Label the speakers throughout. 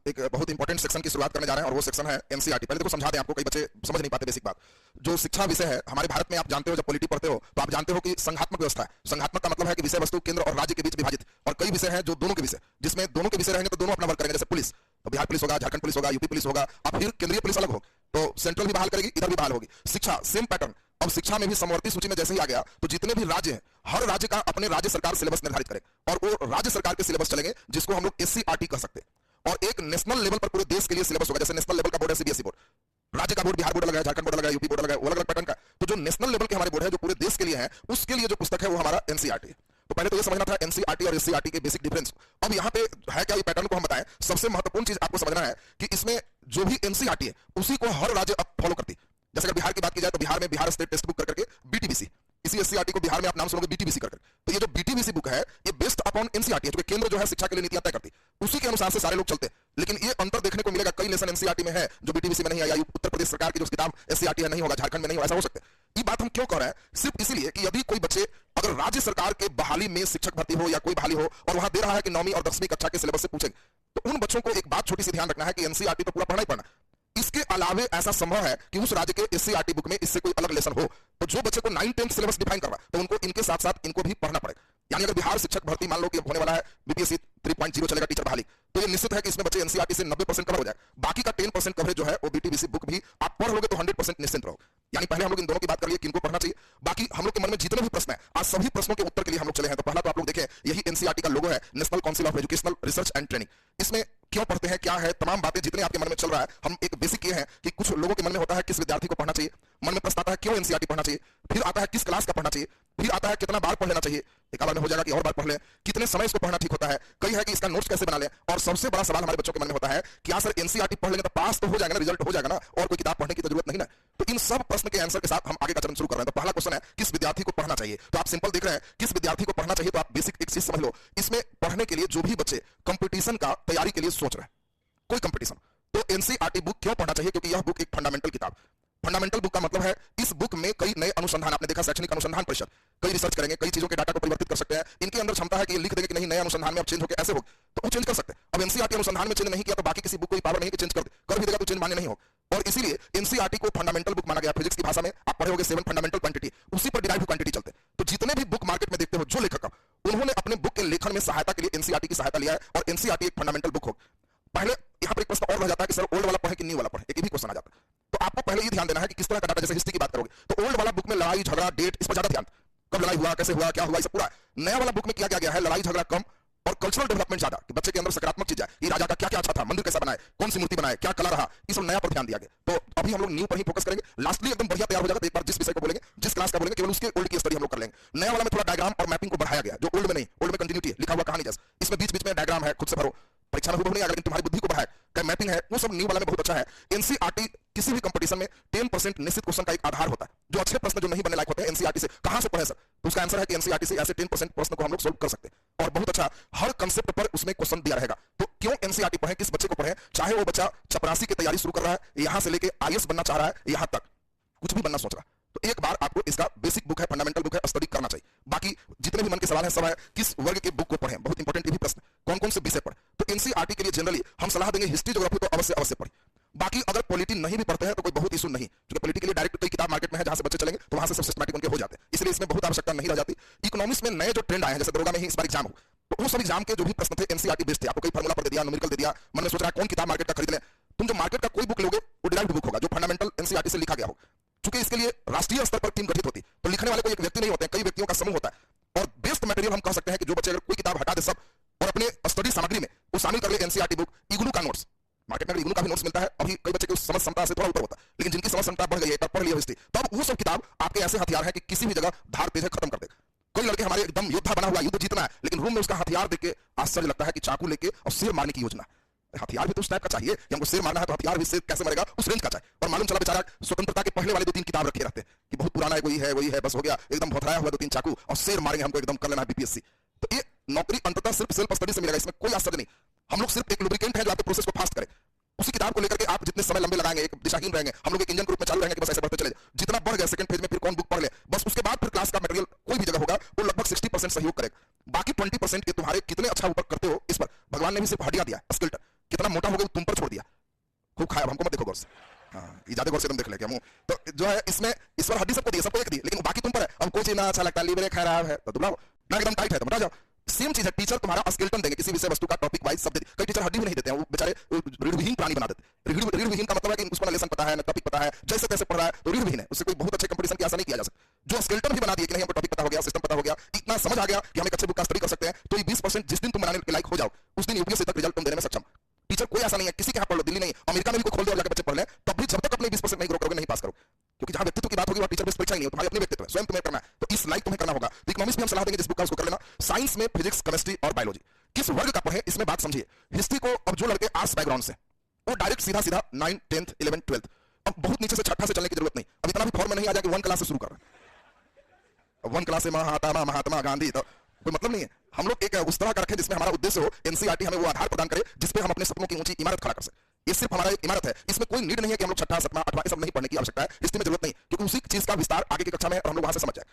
Speaker 1: एक बहुत important section की शुरुआत करने जा रहे हैं और वो सेक्शन है एनसीईआरटी। पहले देखो समझा दें आपको, कई बच्चे समझ नहीं पाते बेसिक बात। जो शिक्षा विषय है हमारे भारत में, आप जानते हो जब पॉलिटी पढ़ते हो तो आप जानते हो कि संघात्मक व्यवस्था है। संघात्मक का मतलब है कि विषय वस्तु केंद्र और राज्य के बीच विभाजित, और कई विषय हैं जो दोनों के विषय, जिसमें दोनों के विषय रहेंगे तो दोनों अपना वर्क करेंगे। जैसे पुलिस, तो बिहार पुलिस होगा, झारखंड पुलिस होगा, यूपी पुलिस होगा, अब फिर केंद्रीय पुलिस अलग हो तो सेंट्रल भी बहाल करेगी, इधर भी बहाल होगी। शिक्षा सेम पैटर्न। अब शिक्षा में भी समवर्ती सूची में जैसे ही आ गया तो जितने भी राज्य हैं हर राज्य का अपने राज्य सरकार सिलेबस निर्धारित करे और वो राज्य सरकार के सिलेबस चलेंगे, जिसको हम लोग एससीईआरटी कह सकते हैं। और एक नेशनल लेवल पर पूरे देश के लिए सिलेबस होगा। जैसे नेशनल लेवल का बोर्ड है सीबीएसई बोर्ड, राज्य का बोर्ड बिहार बोर्ड लगा है, झारखंड बोर्ड लगा है, यूपी बोर्ड लगा है, वो अलग अलग पैटर्न का। तो जो नेशनल लेवल के हमारे बोर्ड है जो पूरे देश के लिए है, उसके लिए जो पुस्तक है वो हमारा एनसीईआरटी है। तो पहले तो ये समझना था एनसीईआरटी और एससीईआरटी के बेसिक डिफरेंस। अब यहाँ पे है क्या, ये पैटर्न को हम बताएं। सबसे महत्वपूर्ण चीज आपको समझना है कि इसमें जो भी एनसीईआरटी है उसी को हर राज्य अब फॉलो करती है। जैसे अगर बिहार की बात की जाए तो बिहार में बिहार स्टेट टेक्स्ट बुक करके बीटीबीसी, इसी एससीईआरटी को बिहार में आप नाम सुनोगे बीटीबीसी करके। तो ये जो बीटीबीसी बुक है ये बेस्ड अपॉन एनसीईआरटी है, जो केंद्र जो है शिक्षा के लिए नीतियां तय करती है, उसी के अनुसार से सारे लोग चलते हैं। लेकिन ये अंतर देखने को मिलेगा, कई लेसन एनसीईआरटी में है जो बीटीबीसी में नहीं है, या उत्तर प्रदेश सरकार की जो किताब एससीईआरटी है नहीं होगा, झारखंड में नहीं होगा, ऐसा हो सकता है। ये बात हम क्यों कर रहे हैं, सिर्फ इसीलिए कि यदि कोई बच्चे अगर राज्य सरकार के बहाली में शिक्षक भर्ती हो या कोई बहाली हो और वहां दे रहा है कि 9वीं और 10वीं कक्षा के सिलेबस से पूछेंगे, तो उन बच्चों को एक बात छोटी सी ध्यान रखना है कि एनसीईआरटी तो पूरा पढ़ना ही पढ़ना। इसके अलावे ऐसा संभव है कि उस राज्य के एससीईआरटी बुक में इससे कोई अलग लेसन हो, तो जो बच्चे को 9-10 सिलेबस डिफाइन करवा तो उनको इनके साथ साथ इनको भी पढ़ना पड़ेगा। यानी अगर बिहार शिक्षक भर्ती मान लो कि होने वाला है बीपीएससी 3.0 चलेगा टीचर बहाली, तो ये निश्चित है कि इसमें बच्चे एनसीईआरटी से 90% कवर हो जाएगा। बाकी का 10% कवरेज जो है वो बीटीबीसी बुक भी आप पढ़ लोगे तो 100% निश्चिंत रहोगे। यानी पहले हम लोग इन दोनों की बात कर लिए किनको पढ़ना चाहिए। बाकी हम लोग के मन में जितने भी प्रश्न है आज सभी प्रश्नों के उत्तर के लिए हम लोग चले हैं। तो पहला तो आप लोग देखें, यही एनसीईआरटी का लोगो है, national council of educational research and training. इसमें क्यों पढ़ते हैं, क्या है, तमाम बातें जितने आपके मन में चल रहा है, हम एक बेसिक ये है कि कुछ लोगों के मन में होता है किस विद्यार्थी को पढ़ना चाहिए, मन में प्रश्न आता है क्यों एनसीईआरटी पढ़ना चाहिए, फिर आता है किस क्लास का पढ़ना चाहिए, फिर आता है कितना बार पढ़ लेना चाहिए, एक बार में हो जाएगा कि और बार पढ़ लें, कितने समय इसको पढ़ना ठीक होता है, कई है कि इसका नोट्स कैसे बना लें, और सबसे बड़ा सवाल हमारे बच्चों के मन में होता है कि यार सर एनसीईआरटी पढ़ लेंगे तो पास तो हो जाएगा ना, रिजल्ट हो जाएगा ना, और कोई किताब पढ़ने की तो जरूरत नहीं ना। तो इन सब प्रश्न के आंसर के साथ हम आगे का चरण शुरू कर रहे हैं। तो पहला क्वेश्चन है किस विद्यार्थी को पढ़ना चाहिए। तो आप सिंपल देख रहे हैं किस विद्यार्थी को पढ़ना चाहिए, तो आप बेसिक एक चीज समझ लो, इसमें पढ़ने के लिए जो भी बच्चे कंपटीशन का तैयारी के लिए सोच रहे हैं, कोई कंपटीशन, तो एनसीईआरटी बुक क्यों पढ़ना चाहिए, क्योंकि यह बुक एक फंडामेंटल किताब। फंडामेंटल बुक का मतलब है इस बुक में कई नए अनुसंधान, आपने देखा शैक्षणिक अनुसंधान परिषद कई रिसर्च करेंगे, कई चीजों के डाटा को परिवर्तित कर सकते हैं। इनके अंदर क्षमता है कि ये लिख देंगे कि नहीं नए अनुसंधान में अब चेंज होकर ऐसे हो, तो वो चेंज कर सकते हैं। अब एनसीईआरटी अनुसंधान में चेंज नहीं किया तो बाकी किसी बुक को पावर नहीं कि चेंज कर भी देगा तो चेंज मान्य नहीं हो। और इसीलिए एनसीईआरटी को फंडामेंटल बुक माना गया। फिजिक्स की भाषा में आप पढ़े होंगे 7 फंडामेंटल क्वांटिटी, उसी पर डिराइव क्वांटिटी चलते हैं। तो जितने भी बुक मार्केट में देखते हो जो लेखक उन्होंने अपने बुक के लेखन में सहायता के लिए एनसीईआरटी की सहायता लिया है, और एनसीईआरटी एक फंडामेंटल बुक हो। पहले यहाँ पर एक प्रश्न और रह जाता है कि सर ओल्ड वाला पढ़े कि न्यू वाला पढ़े, एक भी क्वेश्चन आ जाता है। तो आपको पहले ये ध्यान देना है कि किस तरह का डाटा, जैसे हिस्ट्री की बात करोगे तो ओल्ड वाला बुक में लड़ाई झगड़ा डेट इस पर ज्यादा ध्यान, कब लड़ाई हुआ, कैसे हुआ, क्या हुआ, इसे पूरा। नया वाला बुक में क्या गया है, लड़ाई झगड़ा कम और कल्चरल डेवलपमेंट ज्यादा, कि बच्चे के अंदर सकारात्मक चीज है, ये राजा का क्या क्या अच्छा था, मंदिर कैसा बनाए, कौन सी मूर्ति बनाए, क्या कला रहा, ये सब नया पर ध्यान दिया गया। तो अभी हम लोग न्यू पर ही फोकस करेंगे। लास्टली एकदम बढ़िया तैयार हो जाएगा तो एक बार जिस विषय को बोलेंगे, जिस क्लास का बोलेंगे, केवल उसके ओल्ड की स्टडी हम लोग कर लेंगे। नया वाला में थोड़ा डायग्राम और मैपिंग को बढ़ाया गया, जो ओल्ड में नहीं, ओल्ड में कंटिन्यूटी है, लिखा हुआ कहानी जैसे, इसमें बीच बीच में डायग्राम है, खुद से भरो, परीक्षा में नहीं आएगा लेकिन तुम्हारी बुद्धि को बढ़ाए, क्या मैपिंग है, वो सब न्यू वाला में बहुत अच्छा है। एनसीईआरटी किसी भी कंपटीशन में 10% निश्चित क्वेश्चन का एक आधार होता है, जो अच्छे प्रश्न जो नहीं बनने लायक होते हैं एनसीईआरटी से कहां से पढ़े सर, तो उसका आंसर है कि एनसीईआरटी से ऐसे 10% प्रश्न को हम लोग सोल्व कर सकते हैं, और बहुत अच्छा हर कंसेप्ट पर उसमें क्वेश्चन दिया रहेगा। तो क्यों एनसीईआरटी पढ़े, किस बच्चे को पढ़े, चाहे वो बच्चा चपरासी की तैयारी शुरू कर रहा है, यहां से लेके आईएएस बनना चाह रहा है, यहां तक कुछ भी बनना सोच रहा है, तो एक बार आपको इसका बेसिक बुक है, फंडामेंटल बुक है, स्टडी करना चाहिए। बाकी जितने भी मन के सवाल हैं सब है किस वर्ग के बुक को पढ़ें, बहुत इंपॉर्टेंट ये भी प्रश्न, कौन कौन से विषय पढ़े। तो एनसीईआरटी के लिए जनरली हम सलाह देंगे हिस्ट्री ज्योग्राफी तो अवश्य पढ़े। बाकी अगर पॉलिटी नहीं भी पढ़ते हैं तो कोई बहुत इशू नहीं, क्योंकि पॉलिटी के लिए डायरेक्ट कई किताब मार्केट में है जहां से बच्चे चलेंगे तो वहां से सब सिस्टमैटिक उनके हो जाते हैं, इसलिए इसमें बहुत आवश्यकता नहीं रह जाती। इकोनॉमिक्स में नए जो ट्रेंड आए हैं, जैसे दरोगा में ही इस बार एग्जाम हो, तो वो सब एग्जाम के जो भी प्रश्न थे एनसीईआरटी बेस्ड थे, आपको कई फार्मूला पर दे दिया, न्यूमेरिकल दे दिया, मन में सोच रहा है कौन किताब मार्केट का खरीद लें। तुम जो मार्केट का कोई बुक लोगे वो डिराइव्ड बुक होगा, जो फंडामेंटल एनसीईआरटी से लिखा गया हो। चूंकि इसके लिए राष्ट्रीय स्तर पर टीम गठित होती, तो लिखने वाले कोई एक व्यक्ति नहीं होते हैं, कई व्यक्तियों का समूह होता है। और बेस्ट मटेरियल हम कह सकते हैं कि जो बच्चे अगर कोई किताब हटा दे सब और अपने स्टडी सामग्री में वो शामिल कर ले एनसीईआरटी बुक, इग्नू का नोट्स, मार्केट में इग्नू का भी नोट्स मिलता है, अभी कई बच्चे की समझ क्षमता से थोड़ा ऊपर होता है, लेकिन जिनकी समझ क्षमता बढ़ गई है, पढ़ लिया हिस्ट्री, तब वो सब किताब आपके ऐसे हथियार है कि किसी भी जगह धार तेज खत्म कर देगा। कई लड़के हमारे एकदम योद्धा बना हुआ, युद्ध जीतना है, लेकिन रूम में उसका हथियार देख के आश्चर्य लगता है कि चाकू लेके और शेर मारने की योजना। हथियार भी तो उस टाइप का चाहिए कि हमको शेर मारना है, तो हथियार भी शेर कैसे मरेगा उस रेंज का चाहिए। और मालूम चला बेचारा स्वतंत्रता के पहले वाले 2-3 किताब रखे रहते हैं कि बहुत पुराना है, वही है, बस हो गया, एकदम भोथराया हुआ 2-3 चाकू और शेर मारेंगे हमको, एकदम कर लेना है बीपीएससी। तो ये नौकरी अंततः सिर्फ सेल्फ स्टडी से मिलेगा, इसमें कोई आश्चर्य नहीं। हम लोग सिर्फ एक लुब्रिकेंट है जो आपके प्रोसेस को फास्ट करे। उसी किताब को लेकर के आप जितने समय लंबे लगाएंगे एक दिशाहीन रहेंगे, हम लोग एक इंजन ग्रुप में चालू रहेंगे कि बस ऐसे बढ़ते चले, जितना बढ़ गया सेकंड फेज में फिर कौन बुक पढ़ ले, बस उसके बाद फिर क्लास का मटेरियल कोई भी जगह होगा वो लगभग 60% सहयोग करेगा। बाकी 20% के तुम्हारे कितने अच्छा ऊपर करते हो इस पर भगवान ने भी सिर्फ हड्डियां दिया, स्केलेटन, कितना मोटा हो गया तुम पर छोड़ दिया, खूब खाया, हमको मत देखो गौर से। हाँ, ये ज्यादा गौर से तुम देख ले क्या मुंह, तो जो है इसमें इस पर हड्डी सबको दी, सबको एक दी, लेकिन बाकी तुम पर है। अब कोई चीज ना अच्छा लगता है, लीवर खराब है तो दुबला हो, ना एकदम टाइट है तो मोटा जाओ। सेम चीज है, टीचर तुम्हारा स्केलेटन देंगे किसी विषय वस्तु का, टॉपिक वाइज सब देते। कई टीचर हड्डी भी नहीं देते हैं, वो बेचारे रीढ़विहीन प्राणी बना देते। रीढ़विहीन का मतलब है कि उसको ना लेसन पता है ना टॉपिक पता है, जैसे तैसे पढ़ रहा है तो रीढ़विहीन है, उससे कोई बहुत अच्छे कंपटीशन की आशा नहीं किया जा सकता। जो स्केलेटन भी बना दिए कि नहीं हमको टॉपिक पता हो गया, सिस्टम पता हो गया, इतना समझ आ गया कि हम एक अच्छे बुक का स्टडी कर सकते हैं, तो ये 20% जिस दिन तुम बनाने के लायक हो जाओ उस दिन यूपीएससी तक रिजल्ट तुम देने में सक्षम। टीचर कोई ऐसा नहीं है, किसी के यहाँ पढ़ लो, दिल्ली नहीं, अमेरिका में भी कोई खोल दो और जाकर बच्चे पढ़ ले, तब भी जब तक अपने 20% नहीं ग्रो करोगे नहीं पास करोगे, क्योंकि जहां व्यक्तित्व की बात होगी वहां टीचर बेस्ड परीक्षा ही नहीं है, तुम्हारे अपने व्यक्तित्व है, स्वयं तुम्हें करना है, तो इस लाइक तुम्हें करना होगा। तो इकोनॉमिक्स में हम सलाह देंगे जिस बुक का उसको कर लेना। साइंस में फिजिक्स, केमिस्ट्री और बायोलॉजी किस वर्ग का पढ़े इसमें बात समझिए। हिस्ट्री को अब जो लड़के आर्ट्स बैकग्राउंड से वो डायरेक्ट सीधा सीधा 9, 10th, 11th, 12th, अब बहुत नीचे से छठा से चलने की जरूरत नहीं, अब इतना भी फॉर्म में नहीं आ जाए कि 1 क्लास से शुरू कर रहे हैं। 1 क्लास से महात्मा गांधी तो कोई मतलब नहीं है। हम लोग एक उस तरह का रखें जिसमें हमारा उद्देश्य हो, एनसीईआरटी हमें वो आधार प्रदान करे जिसपे हम अपने सपनों की ऊंची इमारत खड़ा कर सकें। ये सिर्फ हमारा एक इमारत है, इसमें कोई नीड नहीं है कि हम लोग छठा, सातवां, आठवां ये सब नहीं पढ़ने की आवश्यकता है, हिस्ट्री में जरूरत नहीं, क्योंकि उसी चीज का विस्तार आगे की कक्षा में और हम लोग वहां से समझ जाए।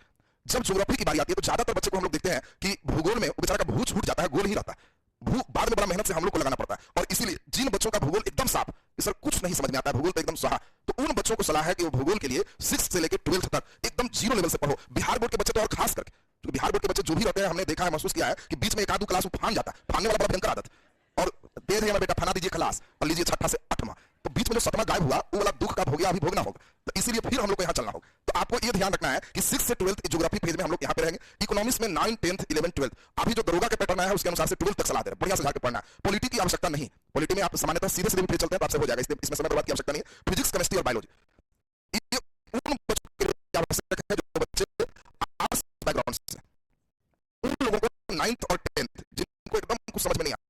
Speaker 1: जब ज्योग्राफी की बारी आती है तो ज्यादातर बच्चे को हम लोग देखते हैं कि भूगोल में बेचारा का भू छूट जाता है, गोल ही रहता है, भू बाद में बड़ा मेहनत से हम लोग को लगाना पड़ता है। और इसीलिए जिन बच्चों का भूगोल एकदम साफ, सर कुछ नहीं समझ में आता है, भूगोल तो एकदम सहा, तो उन बच्चों को सलाह है कि वो भूगोल के लिए 6th से लेकर 12th तक एकदम 0 लेवल से पढ़ो। बिहार बोर्ड के बच्चे तो और खास करके, क्योंकि बिहार बोर्ड के बच्चे जो भी रहते हैं हमने देखा है, महसूस किया है कि बीच में एक आध क्लास फान जाता है, फानने वाला बड़ा भयंकर आदत, और दे दिया बेटा फाना दीजिए क्लास और लीजिए छठा से 8वां, तो बीच में जो 7वां गायब हुआ वो वाला दुख का भोगिया अभी भोगना होगा, तो इसीलिए फिर हम लोग को यहाँ चलना होगा। तो आपको ये ध्यान रखना है कि 6th से 12th ज्योग्राफी फेज में हम लोग यहाँ पे रहेंगे। इकोनॉमिक्स में 9, 10th, 11th, 12th, अभी जो दरोगा के पैटर्न है उसके अनुसार से 12th तक सलाह दे रहे हैं, बढ़िया से जाकर पढ़ना है। पॉलिटी की आवश्यकता नहीं, पॉलिटी में आप सामान्यतः सीधे सीधे भी चलते हैं तो आपसे हो जाएगा, इसमें समय बर्बाद की आवश्यकता नहीं है। फिजिक्स, केमिस्ट्री और बायोलॉजी उन बच्चों के लिए आवश्यक है जो बच्चे आर्ट्स बैकग्राउंड से, उन लोगों को 9th और 10th जिनको एकदम कुछ समझ में नहीं आता,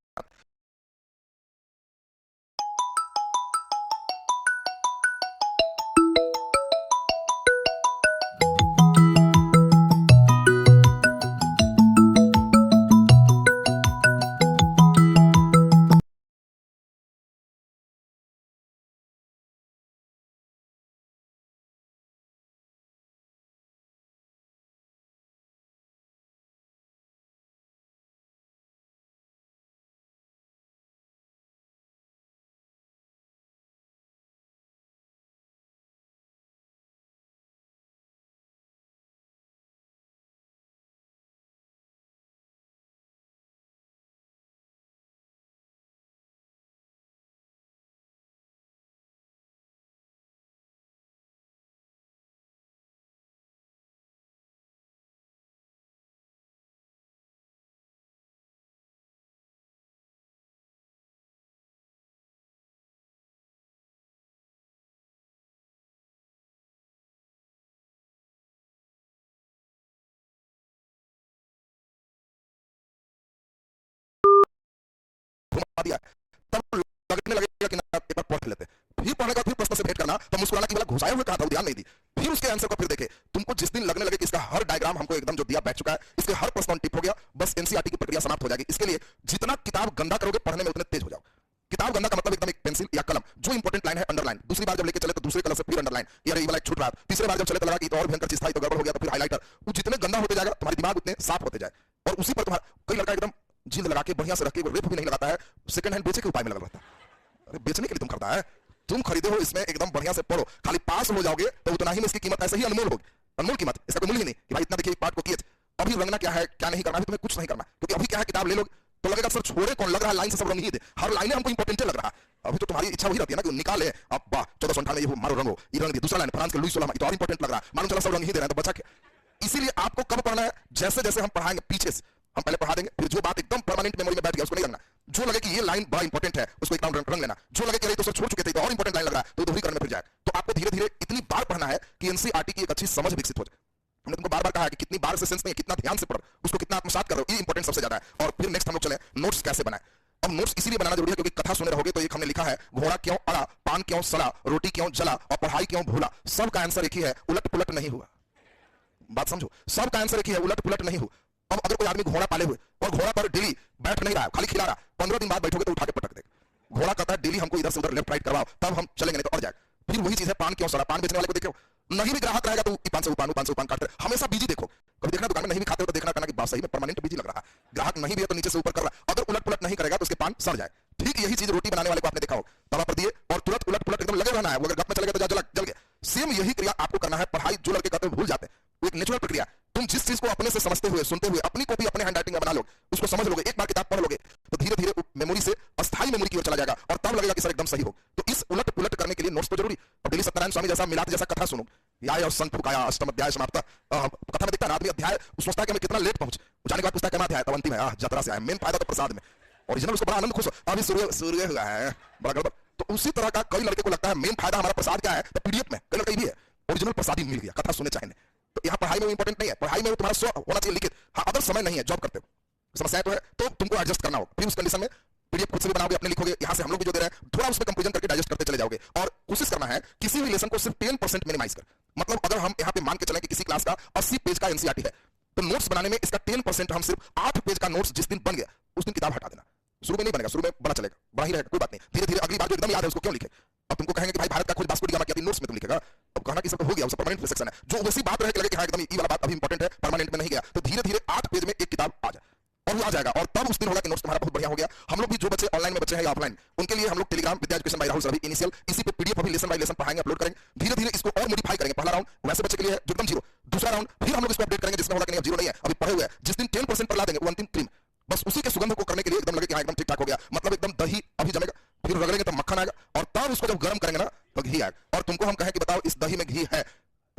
Speaker 1: घुमा दिया, तब लगने लगेगा कि ना एक बार पढ़ लेते, फिर पढ़ने का फिर प्रश्न से भेंट करना, तो मुस्कुराना की वाला घुसाए हुए कहा था, ध्यान नहीं दी, फिर उसके आंसर को फिर देखे, तुमको जिस दिन लगने लगे कि इसका हर डायग्राम हमको एकदम जो दिया बैठ चुका है, इसके हर प्रश्न टिक हो गया, बस एनसीईआरटी की प्रक्रिया समाप्त हो जाएगी। इसके लिए जितना किताब गंदा करोगे पढ़ने में उतने तेज हो जाओ। किताब गंदा का मतलब एकदम एक पेंसिल या कलम, जो इंपॉर्टेंट लाइन है अंडरलाइन, दूसरी बार जब लेके चले तो दूसरे कलर से फिर अंडरलाइन, यार ये वाला एक छूट रहा, तीसरी बार जब चले तो लगा कि तो और भयंकर चीज था, तो गड़बड़ हो गया, तो फिर हाईलाइटर, वो जितने गंदा होते जाएगा तुम्हारे दिमाग उतने साफ होते जाए, और उसी पर तुम्हारा कोई लड़का एकदम जिल्द लगा के बढ़िया से रख के रेप भी नहीं लगाता है, सेकंड हैंड बेचे के उपाय में लगा रहता है। अरे बेचने के लिए तुम करता है, तुम खरीदे हो इसमें एकदम बढ़िया से पढ़ो, खाली पास हो जाओगे तो उतना ही में इसकी कीमत ऐसे ही अनमोल होगी, अनमोल कीमत, इसका कोई मूल्य ही नहीं कि भाई इतना देखिए पार्ट को किए। अभी रंगना क्या है क्या नहीं करना है, तुम्हें कुछ नहीं करना, क्योंकि अभी क्या है किताब ले लोग तो लगेगा सर छोड़े कौन, लग रहा है लाइन से सब रंग ही दे, हर लाइन हमको इंपॉर्टेंट लग रहा है। अभी तो तुम्हारी इच्छा वही रहती है ना कि निकाले अब वाह 1498 ये मारो रंगो, ये रंग दिया, दूसरा लाइन फ्रांस के लुई 16 तो और इंपॉर्टेंट लग रहा है, मालूम चला सब रंग ही दे रहे हैं, तो बचा क्या। इसीलिए आपको कब पढ़ना है, जैसे जैसे हम पढ़ाएंगे पीछे से हम पहले पढ़ा देंगे, फिर जो बात एकदम परमानेंट मेमोरी में बैठ गया उसको नहीं रखना, जो लगे कि ये लाइन बड़ा इंपॉर्टेंट है उसको एक रंग लेना, जो लगे कि तो सर छोड़ चुके थे तो और इंपॉर्टेंट लाइन लग रहा है तो दोहरी करने में फिर जाए। तो आपको धीरे धीरे इतनी बार पढ़ना है कि एनसीईआरटी की एक अच्छी समझ विकसित हो जाए। हमने तुमको बार बार कहा है कि कितनी बार से सेंस नहीं, कितना ध्यान से पढ़ो, उसको कितना आत्मसात करो, ये इंपॉर्टेंट सबसे ज्यादा है। और फिर नेक्स्ट हम लोग चले नोट्स कैसे बनाए। अब नोट्स इसीलिए बनाना जरूरी है क्योंकि कथा सुने रहोगे तो एक हमने लिखा है घोड़ा क्यों अड़ा, पान क्यों सड़ा, रोटी क्यों जला और पढ़ाई क्यों भूला। सब का आंसर एक ही है, उलट पुलट नहीं हुआ। बात समझो, सब का आंसर एक ही है, उलट पुलट नहीं हुआ। अब अगर कोई आदमी घोड़ा पाले हुए और घोड़ा पर डेली बैठ नहीं रहा है, खाली खिला रहा, 15 दिन बाद बैठोगे तो उठा के पटक देगा। घोड़ा कहता है डेली हमको इधर से उधर लेफ्ट राइट करवाओ तब हम चलेंगे, नहीं तो और जाएगा। फिर वही चीज है पान क्यों सड़ा, पान बेचने वाले को देखो नहीं भी ग्राहक रहेगा तो 500 पान काटते हमेशा बीजी देखो। कभी देखना दुकान में नहीं भी खाते हो तो देखना करना कि बात सही में परमानेंट बीजी लग रहा है, ग्राहक नहीं भी है तो नीचे से ऊपर कर रहा। अगर उलट पुलट नहीं करेगा तो उसके पान सड़ जाए। ठीक यही चीज रोटी बनाने वाले को आपने देखा हो, तवा पर दिए और तुरंत उलट पुलट एकदम लगे रहना है, वो अगर गप में चले गए तो जल गया। सेम यही क्रिया आपको करना है। पढ़ाई जो लड़के करते हैं भूल जाते हैं, वो एक नेचुरल प्रक्रिया। तुम जिस चीज को अपने से समझते हुए सुनते हुए अपनी कॉपी अपने हैंडराइटिंग में बना लोगे, उसको समझ लोगे, एक बार किताब पढ़ लोगे तो धीरे धीरे मेमोरी से अस्थायी मेमोरी की ओर चला जाएगा और तब लगेगा कि सर एकदम सही हो। तो इस उलट पुलट करने के लिए नोट्स तो जरूरी। अब डेली सत्यनारायण स्वामी जैसा मिलाद जैसा कथा सुनो, या और संत फुकाया अष्टम अध्याय समाप्त, कथा में दिखता है आदमी अध्याय सोचता है कि मैं कितना लेट पहुंच, जाने के बाद पूछता है क्या अध्याय, तब अंतिम है यात्रा से आया। मेन फायदा तो प्रसाद में, ओरिजिनल उसको बड़ा आनंद खुश, अभी सूर्य हुआ है बड़ा गड़बड़। तो उसी तरह का कई लड़के को लगता है मेन फायदा हमारा प्रसाद क्या है, तो पीडीएफ में कई लड़के भी है ओरिजिनल प्रसाद ही मिल गया, कथा सुनने चाहिए। तो यहाँ पढ़ाई में इंपॉर्टेंट नहीं है, पढ़ाई में तुम्हारा स्व होना चाहिए लिखित। हाँ अदर समय नहीं है, जॉब करते हो, समस्या तो है, तो तुमको एडजस्ट करना होगा। फिर उस कंडीशन में पीडीएफ खुद से भी बनाओगे, अपने लिखोगे, यहाँ से हम लोग भी जो दे रहे हैं थोड़ा उसमें कंपेरिजन करके डाइजेस्ट करते चले जाओगे। और कोशिश करना है किसी भी लेसन को सिर्फ 10% मिनिमाइज कर। मतलब अगर हम यहाँ पे मान के चलें कि किसी क्लास का 80 पेज का एनसीईआरटी है, तो नोट्स बनाने में इसका 10% हम सिर्फ 8 पेज का नोट्स जिस दिन बन गया उस दिन किताब हटा देना। शुरू में नहीं बनेगा, शुरू में बड़ा चलेगा, बड़ा ही रहेगा, कोई बात नहीं, धीरे धीरे अगली बार जो एकदम याद है उसको क्यों लिखे। अब तुमको कहेंगे कि भाई भारत का खोज वास्को डी गामा किया थी, नोट्स में तुम लिखेगा, अब कहना कि सब हो गया, उसका परमानेंट सेक्शन है, जो वैसी बात रहे कि लगे कि हाँ एकदम ये वाला बात अभी इंपॉर्टेंट है, परमानेंट में नहीं गया, तो धीरे धीरे 8 पेज में एक किताब आ जाए और वो आ जाएगा। और तब उस दिन होगा कि नोट्स तुम्हारा बहुत बढ़िया हो गया। हम लोग भी जो बच्चे ऑनलाइन में बच्चे हैं या ऑफलाइन, उनके लिए हम लोग Telegram Vidya education by Rahul sir अभी इनिशियल इसी पे पीडीएफ अभी लेसन बाय लेसन पढ़ाएंगे, अपलोड करेंगे, धीरे धीरे इसको और मॉडिफाई करेंगे। पहला राउंड वैसे बच्चे के लिए है जो एकदम जीरो, दूसरा राउंड फिर हम लोग इसको अपडेट करेंगे जिसमें होगा कि नहीं अब जीरो नहीं है, अभी पढ़े हुए हैं, जिस दिन 10% पर ला देंगे वो अंतिम क्रीम, बस उसी के सुगंध को करने के लिए एकदम लगे कि हाँ एकदम ठीक ठाक हो गया, मतलब एकदम दही अभी जमेगा, फिर रगड़ेंगे तो मक्खन आएगा और तब उसको जब गर्म करेंगे ना तो घी आएगा। और तुमको हम कहें कि बताओ इस दही में घी है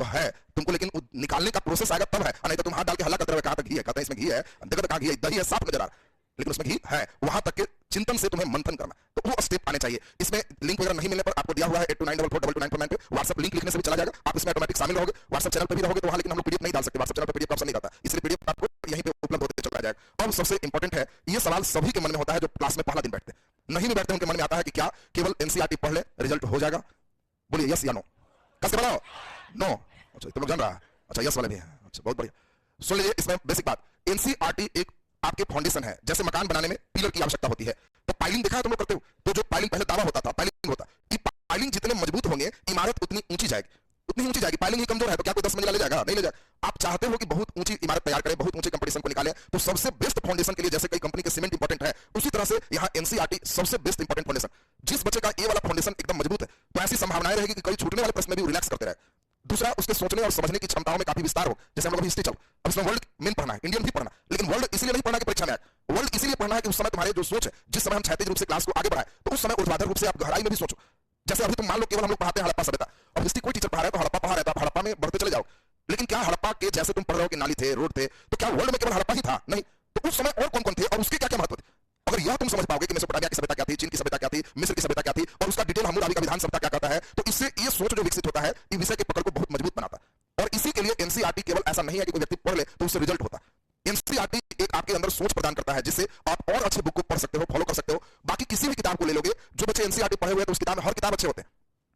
Speaker 1: तो है, तुमको लेकिन निकालने का प्रोसेस आएगा तब है, नहीं तो तुम हाथ डाल के हल्ला करते रहे कहाँ तक घी है, कहते हैं इसमें घी है, देखो तो कहाँ घी है, दही है साफ नजर आ रहा है लेकिन उसमें घी है, वहां तक के चिंतन से तुम्हें मंथन करना, तो वो स्टेप आने चाहिए। इसमें लिंक वगैरह नहीं मिलने पर आपको दिया हुआ है 8294422949 पे व्हाट्सएप लिंक लिखने से भी चला जाएगा, आप इसमें ऑटोमेटिक शामिल रहोगे। व्हाट्सएप चैनल पे भी रहोगे तो वहां लेकिन हम लोग पीडीएफ नहीं डाल सकते, व्हाट्सएप चैनल पे पीडीएफ ऑप्शन नहीं रहता, इसलिए पीडीएफ आपको यहीं पे उपलब्ध होते चला जाएगा। अब सबसे इंपॉर्टेंट है, ये सवाल सभी के मन में होता है जो क्लास में पहला दिन बैठते नहीं भी बैठते, उनके मन में आता है कि क्या केवल एनसीईआरटी पढ़ ले रिजल्ट हो जाएगा? बोलिए यस या नो, कैसे बताओ? नो, अच्छा तुम लोग जान रहा है, अच्छा यस वाले भी हैं, अच्छा बहुत बढ़िया। सुन लीजिए इसमें बेसिक बात, एनसीईआरटी एक आपके फाउंडेशन है। जैसे मकान बनाने में पिलर की आवश्यकता होती है, तो पाइलिंग देखा है तुम लोग करते हो, तो जो पाइलिंग पहले दावा होता था पाइलिंग होता कि पाइलिंग जितने मजबूत होंगे इमारत उतनी ऊंची जाएगी, उतनी ऊंची जाएगी। पाइलिंग ही कमजोर है तो क्या कोई 10 मंजिला ले जाएगा? नहीं ले जाएगा। आप चाहते हो कि बहुत ऊंची इमारत तैयार करें, बहुत ऊंचे कंपटीशन को निकालें, तो सबसे बेस्ट फाउंडेशन के लिए जैसे कई कंपनी के सीमेंट इंपॉर्टेंट है, उसी तरह से यहाँ एनसीईआरटी सबसे बेस्ट इंपॉर्टेंट फाउंडेशन। जिस बच्चे का ये वाला फाउंडेशन एकदम मजबूत है तो ऐसी संभावनाएं रहेगी कि कई छूटने वाले प्रश्न में भी रिलैक्स करते रहे। दूसरा, उसके सोचने और समझने की क्षमताओं में काफी विस्तार हो। जैसे हम लोग हिस्ट्री चलो, अब इसमें वर्ल्ड मेन पढ़ना है, इंडियन भी पढ़ना, लेकिन वर्ल्ड इसलिए नहीं पढ़ना कि परीक्षा में आए, वर्ल्ड इसलिए पढ़ना है कि उस समय तुम्हारे जो सोच है, जिस समय हम क्षैतिज रूप से क्लास को आगे बढ़ाए तो उस समय ऊर्ध्वाधर रूप से आप गहराई में भी सोचो। जैसे अभी तुम मान लो केवल हम लोग पढ़ाते हैं हड़प्पा सभ्यता, और हिस्ट्री कोई टीचर पढ़ा रहा है तो हड़प्पा पढ़ा रहा है तो आप हड़प्पा में बढ़ते चले जाओ, लेकिन क्या हड़प्पा के जैसे तुम पढ़ रहे हो कि नाली थे, रोड थे, तो क्या वर्ल्ड में केवल हड़प्पा ही था? नहीं, तो उस समय और कौन कौन थे और उसके क्या क्या महत्व थे? अगर यह तुम समझ पाओगे कि मेसोपोटामिया की सभ्यता क्या थी, चीन की सभ्यता क्या थी, मिस्र की सभ्यता क्या थी, और उसका डिटेल हम्मुराबी का विधान सभ्यता क्या कहता है, तो इससे ये सोच जो विकसित होता है ये विषय के पकड़ को बहुत मजबूत बनाता है। और इसी के लिए एनसीईआरटी केवल ऐसा नहीं है कि कोई व्यक्ति पढ़ ले तो उससे रिजल्ट होता है। एनसीईआरटी एक आपके अंदर सोच प्रदान करता है जिससे आप और अच्छे बुक को पढ़ सकते हो, फॉलो कर सकते हो। बाकी किसी भी किताब को ले लोगे, जो बच्चे एनसीईआरटी पढ़े हुए हैं तो उस किताब में हर किताब अच्छे होते हैं।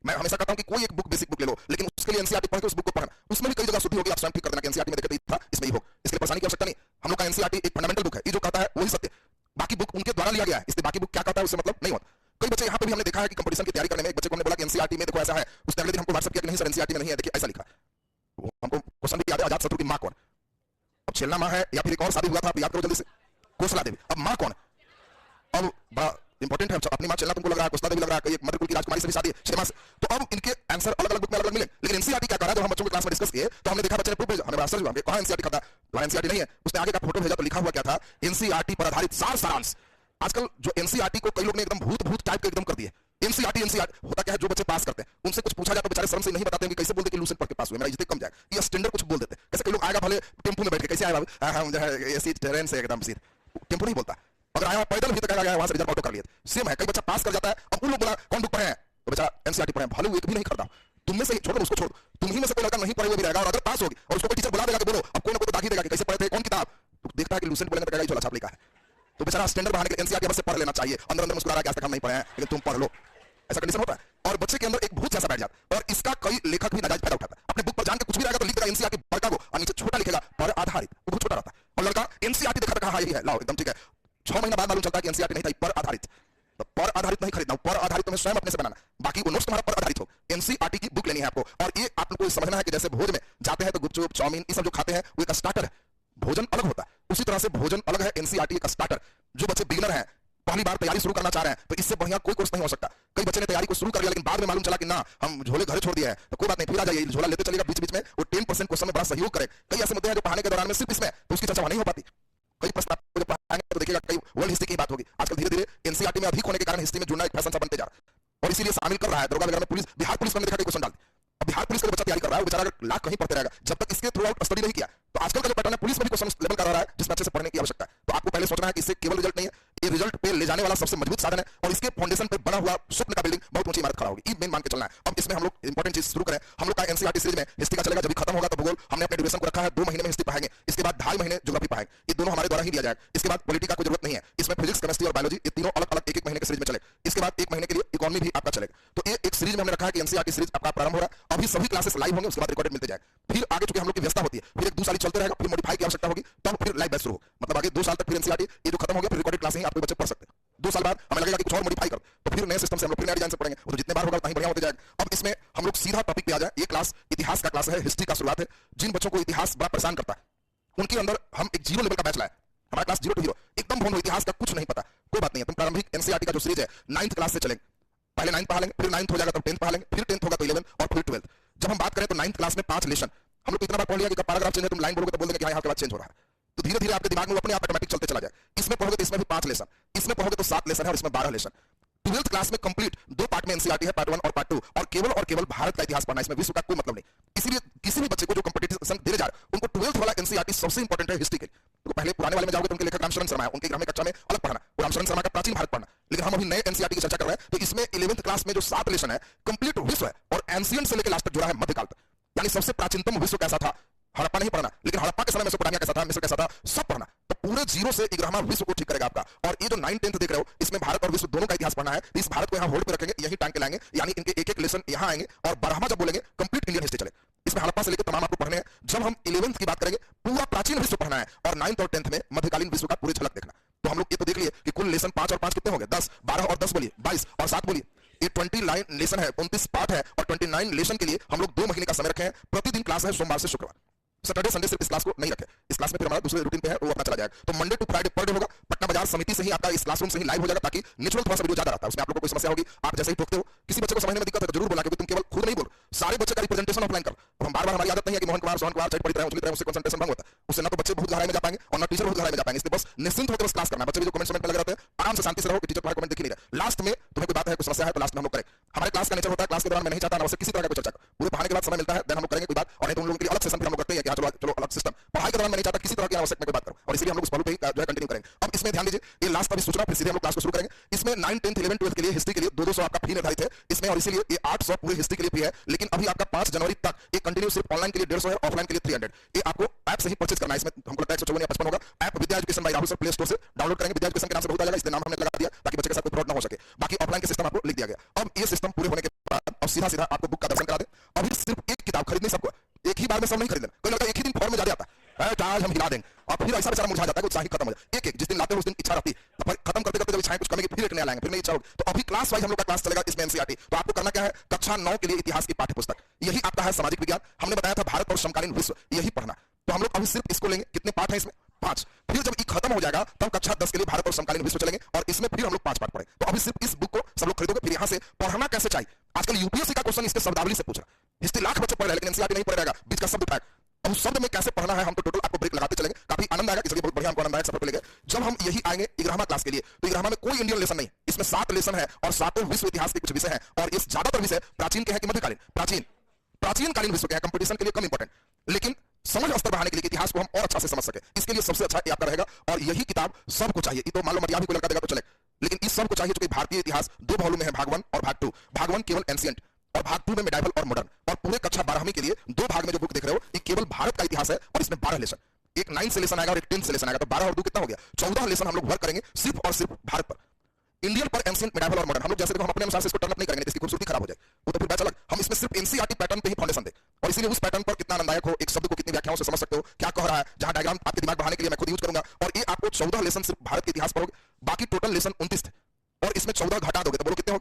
Speaker 1: मैं हमेशा कहता हूं कि कोई एक बुक बेसिक बुक ले लो, लेकिन उसके लिए एनसीईआरटी पढ़ के उस बुक को पढ़ना, उसमें भी कई जगह शुद्धि होगी, आप स्वयं ठीक कर देना कि एनसीईआरटी में देखते था इसमें ही हो, इसके लिए परेशानी की आवश्यकता नहीं। हम लोग का एनसीईआरटी एक फंडामेंटल बुक है, ये जो कहता है वही सत्य, बाकी बुक उनके द्वारा लिया गया है, इसलिए बाकी बुक क्या कहता है उससे मतलब नहीं होता। कई बच्चे यहाँ पे भी हमने देखा है कि कंपटीशन की तैयारी करने में एक बच्चे को हमने बोला कि एनसीईआरटी में देखो ऐसा है, उसने अगले दिन हमको व्हाट्सएप किया कि नहीं सर एनसीईआरटी में नहीं है, देखिए ऐसा लिखा है। हमको क्वेश्चन भी याद है, अजात शत्रु की माँ कौन? अब छेलना माँ है या फिर एक और शादी हुआ था, आप याद करो जल्दी से, कोसला देवी। अब माँ कौन है? अब बड़ा इंपॉर्टेंट है, अपनी मां चलना तुमको लग रहा है, कोसला देवी लग रहा है, एक मध्यकुल की राजकुमारी से भी शादी है, श्रीमा से, तो अब इनके आंसर अलग अलग बुक में अलग अलग मिले। लेकिन एनसीईआरटी क्या कर रहा है, जब हम बच्चों के क्लास में डिस्कस किए तो हमने देखा बच्चे ने प्रूफ भेजा, हमें आश्चर्य हुआ, कहां एनसीईआरटी खाता है, तुम्हारा एनसीईआरटी नहीं है। उसने आगे का फोटो भेजा तो लिखा हुआ क्या था, एनसीईआरटी पर आधारित सारांश। आजकल जो एनसीईआरटी को कई लोग ने एकदम भूत भूत टाइप के एकदम कर दिए। एनसीईआरटी एनसीईआरटी होता क्या है, जो बच्चे पास करते हैं उनसे कुछ पूछा जाए तो बेचारे शर्म से नहीं बताते हैं कि कैसे बोलते कि लूसेंट पढ़ के पास हुए, मेरा इज्जत कम जाए, ये स्टैंडर्ड कुछ बोल देते हैं। कैसे कई लोग आएगा भले टेंपो में बैठ के, कैसे आया बाबू, हम जो है एसी ट्रेन से एकदम सीट, टेंपो नहीं बोलता, अगर आया पैदल भी तक आया वहां से रिजर्व ऑटो कर लिया, सेम है। कई बच्चा पास कर जाता है, अब उन लोग बोला कौन बुक पढ़े हैं, तो बेचारा एनसीईआरटी पढ़े, भले एक भी नहीं करता, तुम में से छोड़ दो उसको, छोड़ तुम ही में से कोई लड़का नहीं पढ़े हुए भी रहेगा, और अगर पास होगी और उसको कोई टीचर बुला देगा कि बोलो, अब कोई ना कोई तो दागी देगा कि कैसे पढ़े थे, कौन किताब, तो देखता है कि लूसेंट बोलेंगे तो कहेगा झोला छाप लिखा है, तो बेचारा स्टैंडर्ड बढ़ाने के लिए एनसीईआरटी से पढ़ लेना चाहिए। अंदर अंदर मुस्कुरा रहा है कि आज तक हम नहीं पढ़े हैं लेकिन तुम पढ़ लो, ऐसा कंडीशन होता है। और बच्चे के अंदर एक भूत जैसा बैठ जाता है, और इसका कई लेखक भी नाजायज फायदा उठाता है। अपने बुक पर जान के कुछ भी रहेगा तो लिख देगा एनसीईआरटी बड़का को, और नीचे छोटा लिखेगा पर आधारित, वो बहुत छोटा रहता है, और लड़का एनसीईआरटी देखा था, हाँ यही है, लाओ एकदम ठीक है। 6 महीना बाद मालूम चलता है कि एनसीईआरटी नहीं था, पर आधारित। तो पर आधारित नहीं खरीदना, पर आधारित तुम्हें स्वयं अपने से बनाना, बाकी वो नोट्स तुम्हारा पर आधारित हो। एनसीईआरटी की बुक लेनी है आपको, और ये आपको समझना है कि जैसे भोज में जाते हैं तो गुपचुप चाउमीन ये सब जो खाते हैं वो एक स्टार्टर है, भोजन अलग होता है, उसी तरह से भोजन अलग है, एनसीईआरटी एक स्टार्टर। जो बच्चे बिगिनर हैं, पहली बार तैयारी शुरू करना चाह रहे हैं तो इससे बढ़िया कोई कोर्स नहीं हो सकता। कई बच्चे ने तैयारी को शुरू कर लिया लेकिन बाद में मालूम चला कि ना हम झोले घर छोड़ दिया है, तो कोई बात नहीं, फिर आ जाइए, झोला लेते चलेगा, बीच बीच में वो 10% क्वेश्चन में बड़ा सहयोग करे। कई ऐसे मुद्दे हैं जो पढ़ाने के दौरान में सिर्फ इसमें तो उसकी चर्चा नहीं हो पाती। कई प्रश्न आपको जब पढ़ाएंगे तो देखिएगा कई वर्ल्ड हिस्ट्री की बात होगी। आजकल धीरे धीरे एनसीईआरटी में अधिक होने के कारण हिस्ट्री में जुड़ना एक फैशन सा बनते जा रहा है और इसीलिए शामिल कर रहा है। दरोगा वगैरह में पुलिस, बिहार पुलिस में देखा कई क्वेश्चन डालते। अब बिहार पुलिस का बच्चा तैयारी कर रहा है, बेचारा अगर लाख कहीं पढ़ते रहेगा, जब तक इसके थ्रू आउट स्टडी नहीं किया तो आजकल का जो पैटर्न है पुलिस में भी क्वेश्चन लेवल का रहा है जिसमें अच्छे से पढ़ने की आवश्यकता है। तो आपको पहले सोचना है कि इससे केवल रिजल्ट नहीं है, ये रिजल्ट पे ले जाने वाला सबसे मजबूत साधन है और इसके फाउंडेशन पे बना हुआ स्वप्न का बिल्डिंग बहुत ऊंची इमारत खड़ा होगी। ये मेन मान के चलना है। अब इसमें हम लोग इंपॉर्टेंट चीज शुरू करें। हम लोग का एनसीईआरटी सीरीज में हिस्ट्री का चलेगा, जब खत्म होगा तो भूगोल। हमने अपने ड्यूरेशन को रखा है 2 महीने में हिस्ट्री पढ़ाएंगे, इसके बाद 2.5 महीने ज्योग्राफी पढ़ाएंगे। ये दोनों हमारे द्वारा ही दिया जाएगा। इसके बाद पॉलिटी का कोई जरूरत नहीं है, इसमें फिजिक्स, केमिस्ट्री और बायोलॉजी ये तीनों अलग अलग एक महीने के सीरीज में चले। इसके बाद 1 महीने के लिए इकोनॉमी भी आपका चलेगा। तो ये एक सीरीज में हमने रखा है कि एनसीईआरटी सीरीज आपका प्रारंभ हो रहा है। अभी सभी क्लासेस लाइव होंगे, उसके बाद रिकॉर्डेड मिलते जाएगा। फिर आगे चूंकि हम लोग की व्यवस्था होती है, फिर 1-2 साल चलते रहेगा, फिर मॉडिफाई की आवश्यकता होगी, तब फिर लाइव बैच शुरू हो। मतलब आगे 2 साल तक फिर एनसीईआरटी ये जो खत्म हो गया, फिर रिकॉर्डेड क्लास ही आपके बच्चे पढ़ सकते हैं। 2 साल बाद हमें लगेगा कि कुछ और मॉडिफाई कर, तो फिर नए सिस्टम से हम लोग फिर नए डिजाइन से पढ़ेंगे। वो तो जितने बार होगा उतना ही बढ़िया होते जाएगा। अब इसमें हम लोग सीधा टॉपिक पे आ जाए। ये क्लास इतिहास का क्लास है, हिस्ट्री का शुरुआत है। जिन बच्चों को इतिहास बड़ा परेशान करता है उनके अंदर हम एक 0 लेवल का बैच लाए। हमारा क्लास 0 to 0 एकदम भूल, इतिहास का कुछ नहीं पता, कोई बात नहीं है। तुम प्रारंभिक एनसीईआरटी का जो सीरीज है 9th क्लास से चलेंगे। पहले 9th पढ़ा लेंगे, फिर 9th हो जाएगा तो 10th पढ़ा लेंगे, फिर 10th होगा तो 11th और फिर 12th। जब हम बात करें तो 9th क्लास में 5 लेसन हम लोग इतना बार पढ़ लिया कि पैराग्राफ चेंज है, तुम लाइन बोलोगे तो बोल देंगे कि यहाँ के बाद चेंज हो रहा है। तो धीरे धीरे आपके दिमाग में अपने आप ऑटोमेटिक चलते चला जाए। इसमें पढ़ोगे तो इसमें भी 5 लेसन, इसमें पढ़ोगे तो 7 लेसन है और इसमें 12 लेसन। 12th क्लास में कंप्लीट 2 पार्ट में एनसीईआरटी है, पार्ट 1 और पार्ट 2, और केवल भारत का इतिहास पढ़ना, इसमें विश्व का कोई मतलब नहीं। इसीलिए किसी भी बच्चे को जो कंपटीशन देने जा रहे हैं उनको 12th वाला एनसीईआरटी सबसे इंपॉर्टेंट है हिस्ट्री के। तो पहले पुराने वाले में जाओगे तो उनके लेखक रामशरण शर्मा है, उनके ग्रामीण कक्षा में अलग पढ़ना, रामशरण शर्मा का प्राचीन भारत पढ़ना। लेकिन हम अभी नए एनसीईआरटी की चर्चा कर रहे हैं, तो इसमें 11th क्लास में जो 7 लेसन है कंप्लीट विश्व है और एंशिएंट से लेकर लास्ट तक जुड़ा है मध्यकाल तक। यानी सबसे प्राचीनतम विश्व कैसा था, हड़प्पा नहीं पढ़ना, लेकिन हड़प्पा के समय मेसोपोटामिया कैसा था, मिस्र कैसा था, सब पढ़ना। तो पूरे 0 से 11वां विश्व को ठीक करेगा आपका। और ये जो 9th 10th देख रहे हो इसमें भारत और विश्व दोनों का इतिहास पढ़ना है। इस भारत को यहाँ होल्ड पे रखेंगे, यही टांग के लाएंगे, यानी इनके एक एक लेसन यहाँ आएंगे और 12वां जब बोलेंगे कंप्लीट इंडियन हिस्ट्री चले। इसमें हड़प्पा से लेकर तमाम आपको पढ़ने हैं। जब हम 11th की बात करेंगे पूरा प्राचीन विश्व पढ़ना है और 9th और 10th में मध्यकालीन विश्व का पूरी झलक देखना। तो हम लोग ये तो देख लिए कि कुल लेसन 5 और 5 कितने हो गए, 10, 12 और 10 बोलिए, 22 और 7 बोलिए। ये 29 लेसन है, 29 पार्ट है और 29 लेसन के लिए हम लोग 2 महीने का समय रखे हैं। प्रतिदिन क्लास है सोमवार से शुक्रवार, सैटरडे संडे सिर्फ इस क्लास को नहीं रखे। इस क्लास में फिर हमारा दूसरे रूटीन पे है वो अपना चला जाएगा। तो मंडे टू फ्राइडे पर डे होगा, पटना बाजार समिति से ही आपका इस क्लासरूम से ही लाइव हो जाएगा, ताकि नेचुरल थोड़ा सा वीडियो ज्यादा रहता है, उसमें आप लोगों को कोई समस्या होगी, आप जैसे ही टोकते हो किसी बच्चे को समझने में दिक्कत है तो जरूर बोला, क्योंकि तुम केवल खुद नहीं बोल, सारे बच्चे का रिप्रेजेंटेशन ऑफलाइन करो। तो हम बार-बार, हमारी आदत नहीं है कि मोहन कुमार सोहन कुमार चैट पढ़ते रहे, उछलते रहे, उससे कंसंट्रेशन भंग होता है। उससे ना तो बच्चे बहुत गहराई में जा पाएंगे और ना टीचर बहुत गहराई में जा पाएंगे। इसलिए बस निश्चिंत होकर बस क्लास करना है। बच्चे भी जो कमेंट्स में लगे रहते हैं आराम से शांति से रहो कि टीचर तुम्हारे कमेंट दिख नहीं रहे। लास्ट में तुम्हें कोई बात है, कोई समस्या है तो लास्ट में हम लोग करें। हमारे क्लास का नेचर होता है, क्लास के दौरान मैं नहीं चाहता ना किसी तरह का कोई चर्चा, पूरे पढ़ाने के बाद समय मिलता है, देन हम लोग करेंगे कोई बात, और नहीं तो उन लोगों के लिए अलग सेशन फिर हम लोग करते हैं कि चलो चलो अलग सिस्टम। पढ़ाई के दौरान मैं नहीं चाहता किसी तरह की आवश्यक मैं बात करूं और इसलिए हम लोग उस पहलू पे जो है कंटिन्यू करेंगे। अब इसमें ध्यान दीजिए, ये लास्ट अभी सूचना, फिर सीधे हम लोग क्लास को शुरू करेंगे। इसमें 9, 10, 11, 12 के लिए हिस्ट्री के लिए 200 आपका फी निर्धारित है इसमें, और इसीलिए ये 800 पूरे हिस्ट्री के लिए फी है। लेकिन अभी आपका 5 जनवरी तक ये कंटिन्यू सिर्फ ऑनलाइन के लिए 150 है, ऑफलाइन के लिए 300। ये आपको ऐप से ही परचेज करना है। इसमें हमको लगता है 154 या 55 होगा। App Vidya education by Rahul sir play store से डाउनलोड करेंगे। विद्या एजुकेशन के नाम से बहुत आ जाएगा, इसलिए नाम हमने लगा दिया ताकि बच्चे के साथ कोई फ्रॉड ना हो सके। बाकी ऑफलाइन के सिस्टम आपको लिख दिया गया। अब ये सिस्टम पूरे होने के बाद अब सीधा सीधा आपको बुक का दर्शन करा दें। अभी सिर्फ एक किताब खरीदनी, सबको एक ही बार में सब नहीं खरीदना। कोई लगता है एक ही दिन फॉर्म में ज्यादा आता है, आज हम हिला देंगे और फिर ऐसा बेचारा मुरझा जाता है, उत्साह खत्म हो जाए। एक एक जिस दिन लाते हो उस दिन इच्छा रहती है, तो खत्म करते करते जब इच्छाएं कुछ कमेंगे फिर एक नया लाएंगे, फिर नई इच्छा होगी। तो अभी क्लास वाइज हम लोग का क्लास चलेगा इसमें एनसीईआरटी। तो आपको करना क्या है, कक्षा 9 के लिए इतिहास की पाठ्य पुस्तक, यही आपका है सामाजिक विज्ञान। हमने बताया था भारत और समकालीन विश्व, यही पढ़ना। तो हम लोग अभी सिर्फ इसको लेंगे। कितने पाठ है इसमें, 5। फिर जब ये खत्म हो जाएगा तब कक्षा 10 के लिए भारत और समकालीन विश्व चलेंगे और इसमें फिर हम लोग 5 पाठ पढ़ेंगे। तो अभी सिर्फ इस बुक को सब लोग खरीदोगे। फिर यहाँ से पढ़ना कैसे चाहिए, आजकल यूपीएससी का क्वेश्चन इसके शब्दावली से पूछ रहा है। हिस्ट्री लाख बच्चे पढ़ रहे हैं लेकिन एनसीईआरटी नहीं पढ़ रहेगा, बीच का शब्द उठाएगा। अब उस शब्द में कैसे पढ़ना है हम तो टोटल आपको ब्रेक लगाते चलेंगे, काफी आनंद आएगा, इसलिए बहुत बढ़िया हमको आनंद सफर पे लेंगे। जब हम यही आएंगे 11वां क्लास के लिए, तो 11वां में कोई इंडियन लेसन नहीं, इसमें 7 लेसन है और 7 विश्व इतिहास के कुछ विषय हैं। और इस ज्यादातर विषय प्राचीन के हैं कि मध्यकालीन, प्राचीन कालीन विश्व के हैं, कंपटीशन के लिए कम इंपॉर्टेंट, लेकिन समझ स्तर बढ़ाने के लिए इतिहास को हम और अच्छा से समझ सके, इसके लिए सबसे अच्छा ये आपका रहेगा। और यही किताब सबको चाहिए। ये तो मान लो मटिया भी कोई लड़का देगा तो चले, लेकिन इस सबको चाहिए क्योंकि भारतीय इतिहास 2 भागों में है, भाग 1 और भाग 2। भाग 1 केवल एंशिएंट और भाग 2 में मेडाइवल और मॉडर्न। और पूरे कक्षा 12वीं के लिए 2 भाग में जो बुक देख रहे हो ये केवल भारत का इतिहास है और इसमें 12 लेसन, एक 9 से लेसन आएगा और एक 10 से लेसन आएगा। तो 12 और 2 कितना हो गया, 14 लेसन हम लोग वर्क करेंगे सिर्फ और सिर्फ भारत पर, इंडियन पर, एंशिएंट, मेडाइवल और मॉडर्न। हम लोग जैसे हम अपने अनुसार से इसको टर्न अप नहीं करेंगे, इसकी खूबसूरती खराब हो जाए, वो तो फिर बैच अलग। हम इसमें सिर्फ एनसीईआरटी पैटर्न पे ही फाउंडेशन दे और इसीलिए उस पैटर्न पर कितना आनंददायक हो, एक शब्द को कितनी व्याख्याओं से समझ सकते हो, क्या कह रहा है, जहां डायग्राम आपके दिमाग बढ़ाने के लिए मैं खुद यूज करूंगा। और ये आपको 14 लेसन सिर्फ भारत के इतिहास पढ़ोगे, बाकी टोटल लेसन 29 थे और इसमें 14 घटा दोगे तो बोलो कितने हो।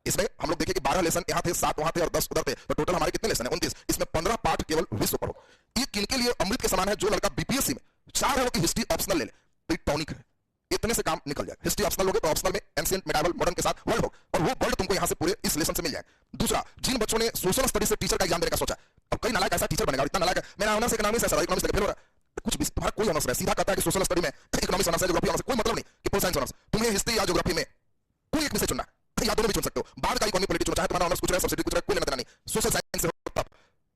Speaker 1: इसमें हम लोग देखें कि 12 लेसन यहाँ थे, 7 वहां थे और 10 उधर थे, तो टोटल हमारे कितने लेसन है, 29। इसमें 15 पाठ केवल विश्व पढ़ो। ये किनके लिए अमृत के समान है, जो लड़का बीपीएससी में चाह रहा हो कि हिस्ट्री ऑप्शनल ले ले, तो टॉनिक है। इतने से काम निकल जाए। हिस्ट्री ऑप्शनल लोगे तो ऑप्शनल में एंशिएंट, मिडाइवल, मॉडर्न के साथ वर्ल्ड हो, और वो वर्ल्ड तुमको यहां से पूरे इस लेसन से मिल जाए। दूसरा, जिन बच्चों ने सोशल स्टडीज से टीचर का एग्जाम देने का सोचा, अब कई नालायक ऐसा टीचर बनेगा, इतना नालायक है, मेरा ऑनर्स इकोनॉमिक्स है सर, इकोनॉमिक्स लेके फेल हो रहा है। कुछ भी तुम्हारा कोई ऑनर्स है, सीधा कहता है कि सोशल स्टडी में इकोनॉमिक्स ऑनर्स है, ज्योग्राफी ऑनर्स, कोई मतलब नहीं कि पोल साइंस ऑनर्स। तुम्हें हिस्ट्री या ज्योग्राफी में कोई एक विषय चुनना है, या दोनों भी चुन सकते हो। बाद का इकोनॉमी पॉलिटिक्स चुना, चाहे तुम्हारा ऑनर्स कुछ रहे, सब्सिडी कुछ रहे, कोई लेना देना नहीं। सोशल साइंस से हो तब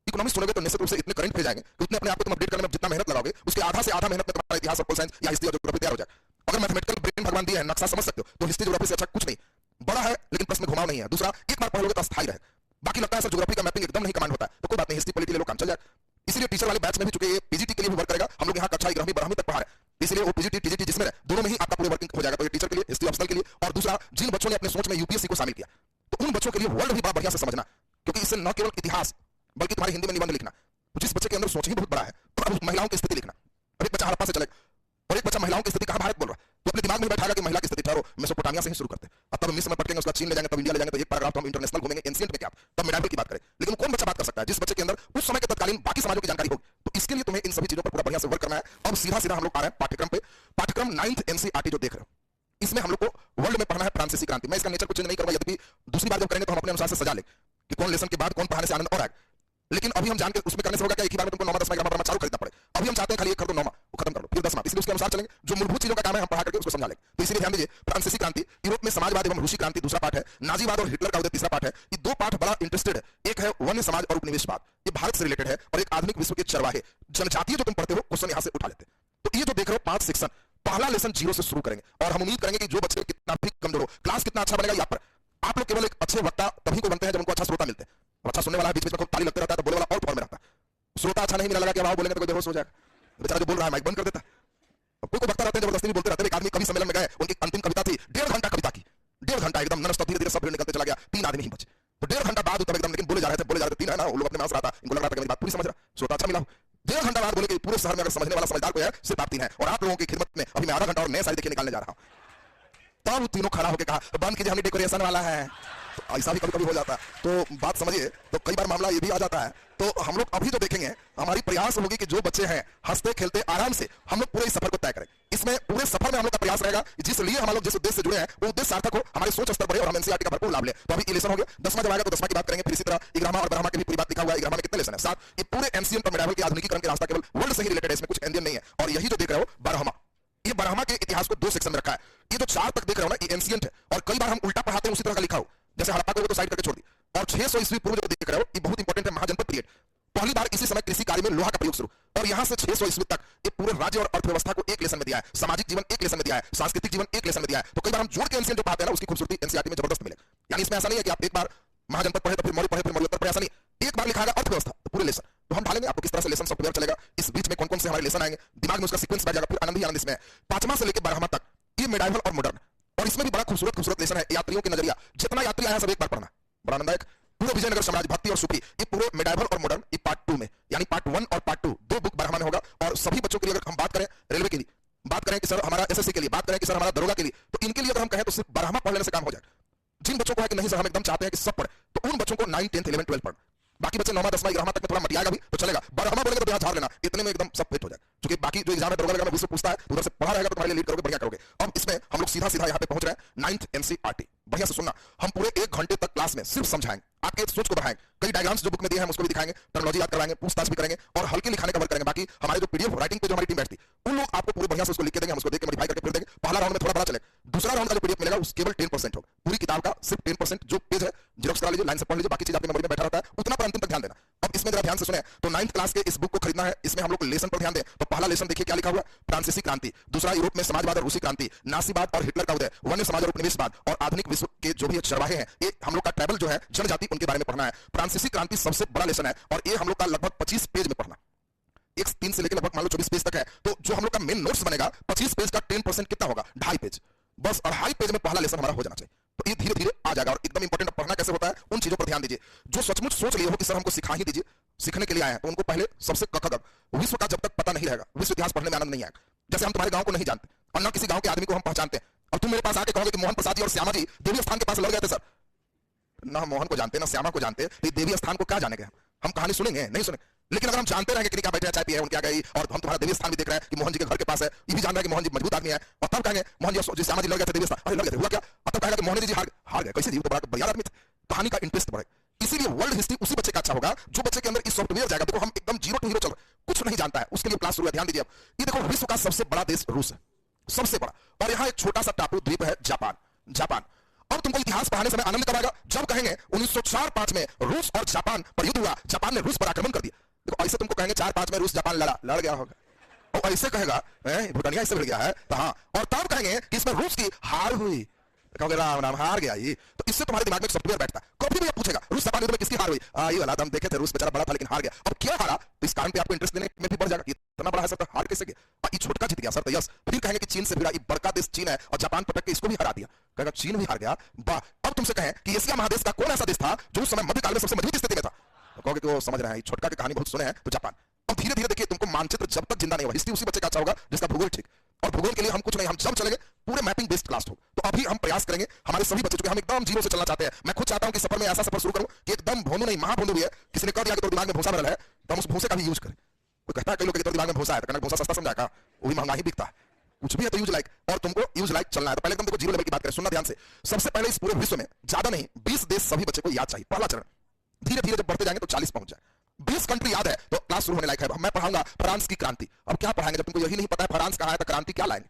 Speaker 1: इकोनॉमिक्स चुनोगे तो निश्चित रूप से इतने करंट पे जाएंगे कि उतने अपने आप को तुम अपडेट करने में जितना मेहनत लगाओगे, उसके आधा से आधा मेहनत में तुम्हारा इतिहास और पोल साइंस या हिस्ट्री और ज्योग्राफी तैयार हो जाए। अगर मैथमेटिकल ब्रेन भगवान दिया है, नक्शा समझ सकते हो, तो हिस्ट्री ज्योग्राफी से अच्छा कुछ नहीं। बड़ा है लेकिन प्रश्न घुमाव नहीं है। दूसरा, एक बार पढ़ लोगे तो अस्थायी रहे। बाकी लगता है सर ज्योग्राफी का मैपिंग एकदम नहीं कमांड होता है, तो कोई बात नहीं, हिस्ट्री पॉलिटी ले लो, काम चल जाए। इसलिए टीचर वाले बैच में भी चुके ये पीजीटी के लिए भी वर्क करेगा। हम लोग यहाँ कक्षा 11वीं 12वीं तक पढ़ा रहे हैं, इसलिए वो पीजीटी टीजीटी जिसमें दोनों में ही आपका पूरे वर्किंग हो जाएगा। तो ये टीचर के लिए, हिस्ट्री ऑप्शनल के लिए। और दूसरा, जिन बच्चों ने अपने सोच में यूपीएससी को शामिल किया, तो उन बच्चों के लिए वर्ल्ड भी बड़ा बढ़िया से समझना, क्योंकि इससे न केवल इतिहास बल्कि तुम्हारी हिंदी में निबंध लिखना, तो जिस बच्चे के अंदर सोच ही बहुत बड़ा है, तो अब महिलाओं की स्थिति लिखना। अब एक बच्चा हड़प्पा से चले और एक बच्चा महिलाओं की स्थिति कहां भारत बोल रहा है, तो अपने दिमाग में बैठाएगा कि महिला की स्थिति ठहरो मेसोपोटामिया से ही शुरू करते हैं, अब तब मिस्र में पटकेंगे, उसका चीन ले जाएंगे, तब इंडिया ले जाएंगे, तो एक पैराग्राफ तो हम इंटरनेशनल घूमेंगे, एंशिएंट में क्या, तब मिडाइवल की बात करें। लेकिन कौन बच्चा बात कर सकता है? जिस बच्चे के अंदर उस समय के तत्कालीन बाकी समाजों की जानकारी होगी। तो इसके लिए तुम्हें इन सभी चीजों पर पूरा बढ़िया से वर्क करना है। अब सीधा सीधा हम लोग आ रहे हैं पाठ्यक्रम पे। पाठ्यक्रम 9th एनसीईआरटी जो देख रहे हो, इसमें हम लोग को वर्ल्ड में पढ़ना है फ्रांसीसी क्रांति। मैं इसका नेचर को चेंज नहीं करूंगा, यदि दूसरी बार जब करेंगे तो हम अपने अनुसार से सजा ले कि कौन लेसन के बाद कौन पढ़ाने से आनंद और आएगा। लेकिन अभी हम जान के उसमें करने से होगा क्या, एक ही बार में तुमको 9वां 10वां 11वां चालू खरीदना पड़े। अभी हम चाहते हैं खाली एक कर दो 9वां, वो खत्म कर लो, फिर 10वां, इसलिए उसके अनुसार चलेंगे। जो मूलभूत चीजों का काम है हम पढ़ा करके उसको समझा लेंगे। तो इसलिए ध्यान दीजिए, फ्रांसीसी क्रांति, यूरोप में समाजवाद एवं रूसी क्रांति दूसरा पार्ट है, नाजीवाद और हिटलर का उदय तीसरा पार्ट है। ये दो पार्ट बड़ा इंटरेस्टेड है। एक है वन्य समाज और उपनिवेशवाद, ये भारत से रिलेटेड है, और एक आधुनिक विश्व के चरवाहे जनजातीय जो तुम पढ़ते हो क्वेश्चन यहां से उठा लेते। तो ये जो देख रहे हो 5 सेक्शन, पहला लेसन 0 से शुरू करेंगे, और हम उम्मीद करेंगे कि जो बच्चे कितना भी कमजोर हो, क्लास कितना अच्छा बनेगा यहाँ पर। आप लोग केवल एक अच्छे वक्ता तभी को बनते हैं जब उनको अच्छा श्रोता मिलते हैं। अच्छा सुनने वाला बीच बीच में ताली लगते रहता है तो बोले वाला और फॉर्म में रहता है। श्रोता अच्छा नहीं मिला, लगा कि आवाज बोलेंगे तो कोई बेहोश हो जाएगा, बेचारा जो बोल रहा है माइक बंद कर देता है। कोई को वक्ता रहते हैं जबरदस्ती बोलते रहते हैं। एक आदमी कवि सम्मेलन में गए, उनकी अंतिम कविता थी 1.5 घंटा कविता की, 1.5 घंटा एकदम नॉन स्टॉप, धीरे धीरे सब भीड़ निकलते चला गया, 3 आदमी ही बचे। तो 1.5 घंटा बाद एकदम, लेकिन बोले जा रहे थे 3 है ना, वो लोग अपने में हंस रहा था, इनको लग रहा था कि मेरी बात पूरी समझ रहा, श्रोता अच्छा मिला। 1.5 घंटा बाद बोले कि पूरे शहर में अगर समझने वाला समझदार कोई है सिर्फ आप 3 हैं, और आप लोगों की खिदमत में अभी मैं आधा घंटा और नए सारी देखिए निकालने जा रहा हूं। तब तीनों खड़ा होकर कहा बंद कीजिए, हमें डेकोरेशन वाला है। तो ऐसा भी कभी कभी हो जाता है, तो बात समझिए। तो कई बार मामला ये भी आ जाता है। तो हम लोग अभी जो देखेंगे, हमारी प्रयास होगी कि जो बच्चे हैं हंसते खेलते आराम से हम लोग पूरे सफर को तय करें। इसमें पूरे सफर में हम लोग का प्रयास रहेगा जिस लिए हम लोग जिस उद्देश्य से जुड़े हैं वो उद्देश्य सार्थक हो, हमारी सोच स्तर बढ़े और हम एनसीईआरटी का भरपूर लाभ लें। तो अभी लेसन हो गया, 10वां जब आएगा तो 10वां की बात करेंगे। फिर इसी तरह इग्रामा और ब्रह्मा की भी पूरी बात लिखा हुआ है। इग्रामा में कितने लेसन है? 7। ये पूरे एंशिएंट और मिडाइवल के आधुनिकीकरण के रास्ता केवल वर्ल्ड से ही रिलेटेड है, इसमें कुछ इंडियन नहीं है। और यही जो देख रहे हो ब्रह्मा, ये ब्रह्मा के इतिहास को 2 सेक्शन में रखा है। ये जो 4 तक देख रहे हो ना, ये एंशिएंट है, और कई बार हम उल्टा पढ़ाते हैं उसी तरह का लिखा हो, जैसे हड़प्पा को तो साइड करके छोड़ दी। और 600 ईस्वी पूर्व जो देख रहे हो, ये बहुत इंपॉर्टेंट है, महाजनपद पीरियड। पहली बार इसी समय कृषि कार्य में लोहा का प्रयोग शुरू, और यहां से 600 ईस्वी तक ये पूरे राज्य और अर्थव्यवस्था को एक लेसन में दिया है, सामाजिक जीवन एक लेसन में दिया है, सांस्कृतिक जीवन एक लेसन में दिया है। तो कई बार हम जोड़ के एंशिएंट जो पढ़ाते हैं ना, उसकी खूबसूरती एनसीईआरटी में जबरदस्त मिले। यानी इसमें ऐसा नहीं है कि आप एक बार महाजनपद पढ़े तो फिर मौर्य पढ़े, फिर मौर्योत्तर पढ़े, ऐसा नहीं। एक बार लिखा है अर्थव्यवस्था, तो पूरे लेसन तो हम ढालेंगे आपको किस तरह से लेसन सॉफ्टवेयर चलेगा, इस बीच में कौन कौन से हमारे लेसन आएंगे, दिमाग में उसका सीक्वेंस बैठ जाएगा, फिर आनंद ही आनंद इसमें है। 5वां से लेकर 12वां तक ये मिडाइवल और मॉडर्न, और इसमें भी बड़ा खूबसूरत लेसन है। यात्रियों के नजरिया, जितना यात्री आया सब एक बार पढ़ना, बड़ा आनंददायक। पूरे विजयनगर साम्राज्य, भक्ति और सुखी, ये पूरे मिडाइवल और मॉडर्न, ये पार्ट 2 में, यानी पार्ट 1 और पार्ट 2 2 बुक ब्रह्मा में होगा। और सभी बच्चों के लिए अगर हम बात करें, रेलवे के लिए बात करें कि सर हमारा एसएससी के लिए, बात करें कि सर हमारा दरोगा के लिए, तो इनके लिए अगर हम कहें तो सिर्फ ब्रह्मा पढ़ लेने से काम हो जाए। जिन बच्चों को है कि नहीं सर हम एकदम चाहते हैं कि सब पढ़े, तो उन बच्चों को 9, 10, 11, 12 पढ़, बाकी बच्चे 9वां 10वां 11वां तक में थोड़ा मटियाएगा भी तो चलेगा। ब्रह्मा बोलेंगे तो यहाँ झाड़ लेना, इतने में एकदम सब फिट हो जाए। क्योंकि बाकी जो एग्जाम है दरोगा लगा उससे पूछता है, उधर से पढ़ा रहेगा तो तुम्हारे लिए लीड करोगे, बढ़िया करोगे। अब इसमें हम लोग सीधा सीधा यहाँ पे पहुंच रहे हैं 9th एनसीईआरटी। बढ़िया से सुनना, हम पूरे 1 घंटे तक क्लास में सिर्फ समझाएंगे, आपके सोच को बढ़ाएंगे। कई डायग्राम्स जो बुक में दिए हैं उसको भी दिखाएंगे, टर्मिनोलॉजी याद करवाएंगे, पूछताछ भी करेंगे, और हल्के लिखाने का वर्क करेंगे। बाकी हमारे जो पीडीएफ राइटिंग पे जो हमारी टीम बैठती है, उन लोग आपको पूरे बढ़िया से उसको लिख के देंगे, हम उसको देख के मॉडिफाई करके फिर देंगे। पहला राउंड में थोड़ा बड़ा चले, दूसरा राउंड का जो पीडीएफ मिलेगा उस केवल 10% होगा। पूरी किताब का सिर्फ 10%, जो पेज है जेरॉक्स करा लीजिए, लाइन से पढ़ लीजिए, बाकी चीज आपकी मेमोरी में बैठा रहता है, उतना पर अंतिम तक ध्यान देना। अब इसमें जरा ध्यान से सुने, तो 9th क्लास के इस बुक को खरीदना है। इसमें हम लोग लेसन पर ध्यान दें तो पहला लेसन देखिए क्या लिखा हुआ है, फ्रांसीसी क्रांति। दूसरा, यूरोप में समाजवाद और रूसी क्रांति, नासीवाद और हिटलर का उदय, वन्य समाज और उपनिवेशवाद, और आधुनिक विश्व के जो भी चरवाहे हैं, ये हम लोग का ट्राइबल जो है जनजाति, उनके बारे में पढ़ना है। फ्रांसीसी क्रांति सबसे बड़ा लेसन है, और ये हम लोग का लगभग 25 पेज में पढ़ना, 3 से लेकर लगभग मान लो 24 पेज तक है। तो जो हम लोग का मेन नोट्स बनेगा 25 पेज का 10% कितना होगा, 2.5 पेज। बस 2.5 पेज में पहला लेसन हमारा हो जाना चाहिए। तो ये धीरे धीरे आ जाएगा। और एकदम इंपॉर्टेंट पढ़ना कैसे होता है उन चीजों पर ध्यान दीजिए। जो सचमुच सोच लिए हो कि सर हमको सिखा ही दीजिए, सीखने के लिए आए हैं, तो उनको पहले सबसे ककगब विश्व का जब तक पता नहीं रहेगा, विश्व इतिहास पढ़ने में आनंद नहीं आएगा। जैसे हम तुम्हारे गांव को नहीं जानते और न किसी गांव के आदमी को हम पहचानते हैं, और तुम मेरे पास आके कहोगे कि मोहन प्रसाद जी और श्यामा जी देवी स्थान के पास लड़ गए थे। सर ना मोहन को जानते ना श्यामा को जानते, तो देवी स्थान को क्या जानेंगे? हम कहानी सुनेंगे नहीं सुने। लेकिन अगर हम जानते रहेंगे कि क्या बैठे हैं, चाय पिए हैं, उनके आ गई, और हम तुम्हारा देवी स्थान भी देख रहे हैं कि मोहन जी के घर के पास है, ये भी जान रहे हैं कि मोहन जी मजबूत आदमी है, और तब कहेंगे मोहन जी जिस श्यामा जी लड़ गए थे देवी स्थान, अरे लड़ गए थे, हुआ क्या? और तब कहेगा कि मोहन जी हार गए, कैसे जी? तो बड़ा बढ़िया आदमी थे। कहानी का इंटरेस्ट बढ़े। इसीलिए वर्ल्ड हिस्ट्री उसी बच्चे का अच्छा होगा जो बच्चे के अंदर इस सॉफ्टवेयर जाएगा। देखो हम एकदम जीरो टू हीरो चल रहे, कुछ नहीं जानता है, उसके लिए क्लास शुरू है। ध्यान दीजिए, अब ये देखो विश्व का सबसे बड़ा देश रूस है, सबसे बड़ा, और यहाँ एक छोटा सा टापू द्वीप है जापान। जापान अब तुमको इतिहास पढ़ाने समय आनंद कराएगा जब कहेंगे 1904-05 में रूस और जापान पर युद्ध हुआ, जापान ने रूस पर आक्रमण कर दिया। देखो ऐसे तुमको कहेंगे 4-5 में रूस जापान लड़ गया होगा, और ऐसे कहेगा भूटानिया इससे भिड़ गया है, तो हाँ, और तब कहेंगे कि इसमें रूस की हार हुई, तो कहोगे राम राम हार गया ये, तो इससे तुम्हारे दिमाग में सॉफ्टवेयर बैठता है। कभी भी पूछेगा रूस जापान युद्ध में किसकी हार हुई, ये वाला हम देखे थे, रूस बेचारा बड़ा था लेकिन हार गया। अब क्या हारा, तो इस कारण पे आपको इंटरेस्ट देने में भी बढ़ जाएगा, इतना बड़ा है सर, हार कैसे गया, ये छोटका जीत गया सर, तो यस। फिर कहेंगे कि चीन से भिड़ा, ये बड़का देश चीन है, और जापान पटक के इसको भी हरा दिया, कहेगा चीन भी हार गया, वाह। अब तुमसे कहें कि एशिया महादेश का कौन ऐसा देश था जो उस समय मध्यकाल में सबसे मजबूत स्थिति में था, तो कहोगे कि वो समझ रहे हैं, छोटका की कहानी बहुत सुने हैं, तो जापान। अब धीरे धीरे देखिए तुमको मानचित्र जब तक जिंदा नहीं हुआ, हिस्ट्री उसी बच्चे का अच्छा होगा जिसका भूगोल ठीक, और भूगोल के लिए हम कुछ नहीं, हम जब चलेंगे पूरे मैपिंग बेस्ड क्लास हो। तो अभी हम प्रयास करेंगे हमारे सभी बच्चों को, हम एकदम जीरो से चलना चाहते हैं। मैं खुद चाहता हूं कि सफर में ऐसा सफर शुरू करूं कि एकदम भोंदू नहीं महाभोंदू भी है, किसी ने कह दिया कि तो दिमाग में भूसा भरल है, तो हम उस भूसे का भी यूज करें। कोई कहता है कई लोग कि तो दिमाग में भूसा है, तो कहना भूसा सस्ता समझा का, वो भी महंगा ही बिकता है, कुछ भी है तो यूज लाइक, और तुमको यूज लाइक चलना है। तो पहले एकदम देखो जीरो लेवल की बात करें, सुनना ध्यान से। सबसे पहले इस पूरे विश्व में ज्यादा नहीं 20 देश सभी बच्चे को याद चाहिए, पहला चरण। धीरे धीरे जब बढ़ते जाएंगे तो 40 पहुंच जाए, 20 कंट्री याद है तो क्लास शुरू होने लायक है। मैं पढ़ाऊंगा फ्रांस की क्रांति। अब क्या पढ़ाएंगे जब तुमको यही नहीं पता है फ्रांस कहां है, तो क्रांति क्या लाएंगे?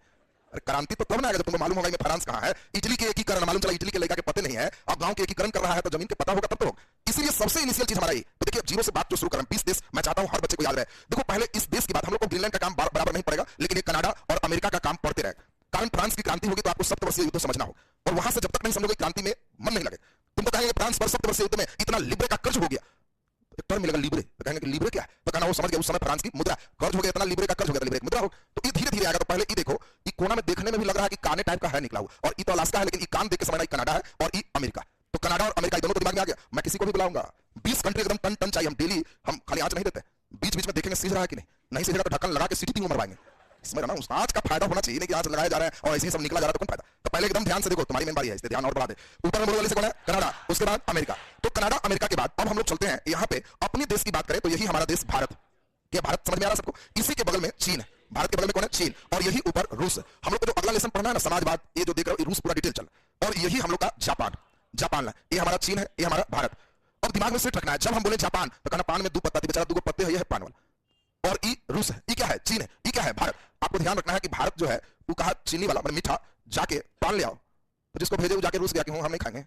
Speaker 1: अरे क्रांति तो तब ना आएगा जब तुमको मालूम होगा कि फ्रांस कहां है। इटली के एकीकरण मालूम चला, इटली के लड़का के पते नहीं है, अब गांव के एकीकरण कर रहा है, तो जमीन के पता होगा तब तो होगा। इसीलिए सबसे इनिशियल चीज हमारा ये, तो देखिए जीरो से बात जो शुरू करें, 20 देश मैं चाहता हूं हर बच्चे को याद रहे। देखो पहले इस देश की बात, हम लोग को ग्रीनलैंड का काम बराबर नहीं पड़ेगा, लेकिन ये कनाडा और अमेरिका का काम पड़ते रहेगा। कारण फ्रांस की क्रांति होगी तो आपको सप्तवर्षीय युद्ध समझना होगा, और वहां से जब तक नहीं समझोगे क्रांति में मन नहीं लगे। तुमको कहेंगे फ्रांस पर सप्तवर्षीय युद्ध में इतना लिब्रे का कर्ज हो गया, टर्म मिलेगा लिब्रे, तो कहेंगे कि लिब्रे क्या है, तो कहना वो समझ गया उस समय फ्रांस की मुद्रा कर्ज हो गया, इतना लिब्रे का कर्ज हो गया, लिब्रे मुद्रा हो। तो ये धीरे धीरे आएगा। तो पहले ये देखो, ये कोना में देखने में भी लग रहा है कि काने टाइप का है निकला हुआ, और ये तो अलास्का है, लेकिन ये कान देख के समझना ये कनाडा है और ये अमेरिका। तो कनाडा और अमेरिका दोनों तो दिमाग में आ गया। मैं किसी को भी बुलाऊंगा, 20 कंट्री एकदम टन टन चाहिए, हम डेली, हम खाली आंच नहीं देते, बीच बीच में देखेंगे सीज रहा है कि नहीं सीज रहा तो ढक्कन लगा के सीटी तीन मरवाएंगे। इसमें ना उस आंच का फायदा होना चाहिए, नहीं कि आंच लगाया जा रहा है और ऐसे ही सब निकला जा रहा है, तो कौन फायदा। तो पहले एकदम ध्यान से देखो, तुम्हारी मेन बारी है, इसलिए ध्यान और बढ़ा दे। ऊपर नंबर वाले से कौन है? कनाडा, उसके बाद अमेरिका। तो कनाडा अमेरिका के बाद अब हम लोग चलते हैं यहाँ पे अपने देश की बात करें तो यही हमारा देश भारत। क्या भारत समझ में आ रहा सबको? इसी के बगल में चीन है, भारत के बगल में कौन है? चीन, और यही ऊपर रूस। हम लोग को जो अगला लेसन पढ़ना है ना समाजवाद, ये जो देख रहे हो रूस पूरा डिटेल चल, और यही हम लोग का जापान। जापान ये हमारा चीन है, ये हमारा भारत। अब दिमाग में सेट रखना है, जब हम बोले जापान तो कहना पान में दो पत्ता, बेचारा दो पत्ते है, ये है पान वाला, और ई रूस है, ये क्या है? चीन है, ये क्या है? भारत। आपको ध्यान रखना है कि भारत जो है वो कहा चीनी वाला मतलब मीठा, जाके पान ले आओ, तो जिसको भेजे वो जाके रूस गया कि हम नहीं खाएंगे,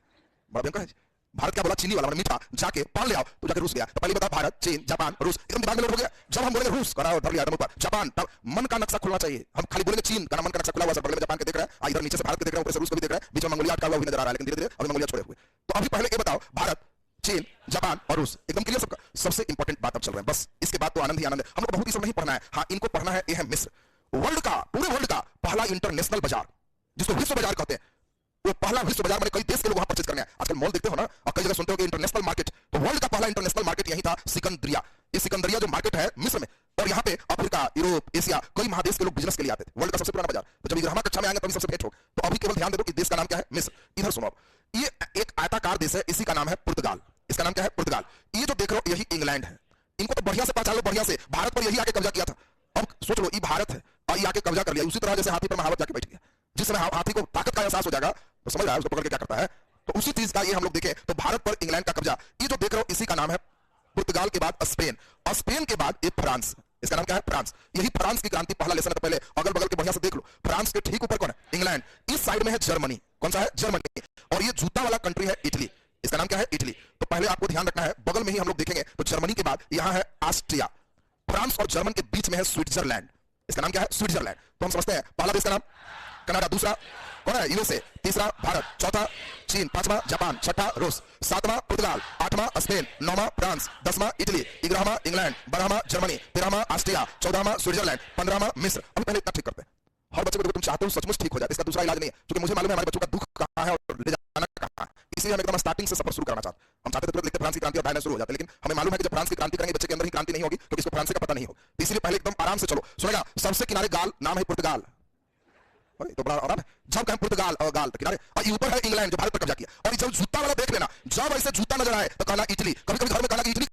Speaker 1: बड़ा भयंकर है। भारत क्या बोला? चीनी वाला मतलब मीठा, जाके पान ले आओ, तो जाके रूस गया। तो पहले बता भारत, चीन, जापान, रूस, एकदम दिमाग में लोड हो गया। जब हम बोलेंगे रूस करा धर लिया एकदम ऊपर, जापान, तब मन का नक्शा खुलना चाहिए। हम खाली बोलेंगे चीन का मन का नक्शा खुला हुआ, बगल में जापान के देख रहे हैं, इधर नीचे से भारत के देख रहे हैं, ऊपर से रूस को भी देख रहे हैं, बीच में मंगोलिया का हुआ भी नजर आ रहा है, लेकिन धीरे धीरे अभी मंगोलिया छोड़े हुए। तो अभी पहले ये बताओ भारत, चीन, जापान और रूस, एकदम क्लियर सबका? सबसे इंपॉर्टेंट बात अब चल रहा है, बस इसके बाद तो आनंद ही आनंद है। हम लोग बहुत ही सब नहीं पढ़ना है, हाँ इनको पढ़ना है। ये है मिस्र, वर्ल्ड का, पूरे वर्ल्ड का पहला इंटरनेशनल बाजार, जिसको विश्व बाजार कहते हैं। वो पहला विश्व बाजार में कई देश के लोग वहां परचेज करने हैं। आजकल मॉल देखते हो ना, और कई जगह सुनते हो कि इंटरनेशनल मार्केट, तो वर्ल्ड का पहला इंटरनेशनल मार्केट यही था, सिकंदरिया। ये सिकंदरिया जो मार्केट है मिस्र में, और यहाँ पे अफ्रीका, यूरोप, एशिया, कई महादेश के लोग बिजनेस के लिए आते थे। वर्ल्ड का सबसे पुराना बाजार। तो जब ग्राहक कक्षा में आएंगे तभी सबसे भेंट हो। तो अभी केवल ध्यान दे दो कि देश का नाम क्या है? मिस्र। इधर सुनो, ये एक आयताकार देश है, इसी का नाम है पुर्तगाल। इसका नाम क्या है? पुर्तगाल। ये जो देख रहे हो यही इंग्लैंड है। इनको तो बढ़िया से पहचान लो, बढ़िया से। भारत पर यही आके कब्जा किया था। अब सोच लो, ये भारत है और ये आके कब्जा कर लिया। उसी तरह जैसे हाथी पर महावत जाके बैठ गया। जिस समय हाथी को ताकत का एहसास हो जाएगा तो समझ रहा है उसको पकड़ के क्या करता है। तो उसी चीज का ये हम लोग देखें तो भारत पर इंग्लैंड का कब्जा, ये जो देख रहे हो इसी का नाम है पुर्तगाल के बाद स्पेन, और स्पेन के बाद ये फ्रांस। इसका नाम क्या है? फ्रांस। यही फ्रांस की क्रांति पहला लेसन है। तो पहले अगल बगल के बढ़िया से देख लो, फ्रांस के ठीक ऊपर कौन है? इंग्लैंड। इस साइड में है जर्मनी। कौन सा है? जर्मनी। और ये जूता वाला कंट्री है इटली। इसका नाम क्या है? इटली। तो पहले आपको ध्यान रखना है, बगल में ही हम लोग देखेंगे तो जर्मनी के बाद यहां है ऑस्ट्रिया। फ्रांस और जर्मन के बीच में है स्विट्जरलैंड। इसका नाम क्या है? स्विट्जरलैंड। तो हम समझते हैं पहला देश का नाम कनाडा, दूसरा कौन है? यूएसए, तीसरा भारत, चौथा चीन, पांचवा जापान, छठा रूस, सातवां पुर्तगाल, आठवां स्पेन, नौवां फ्रांस, 10वां इटली, 11वां इंग्लैंड, 12वां जर्मनी, 13वां ऑस्ट्रिया, 14वां स्विट्जरलैंड, 15वां मिस्र। अभी पहले इतना ठीक करते हैं। हर बच्चे को देखो तुम चाहते हो सचमुच ठीक हो जाए, इसका दूसरा इलाज नहीं है, क्योंकि मुझे मालूम है हमारे बच्चों का दुख कहां है और ले जाना कहां है। इसलिए हम एकदम स्टार्टिंग से सफर शुरू करना चाहते हैं। हम चाहते थे तुरंत लिखते फ्रांस की क्रांति और डायनासोर हो जाते, लेकिन हमें मालूम है कि जब फ्रांस की क्रांति करेंगे बच्चे के अंदर ही क्रांति नहीं होगी, क्योंकि इसको फ्रांस का पता नहीं हो। इसलिए पहले एकदम आराम से चलो। सुनेगा, सबसे किनारे गाल, नाम है पुर्तगाल। तो बड़ा आराम है। जब कहें पुर्तगाल और गाल तो किनारे, और ऊपर है इंग्लैंड जो भारत पर कब्जा किया। और जब जूता वाला देख लेना, जब ऐसे जूता नजर आए तो कहना इटली। कभी कभी घर में कहना कि इटली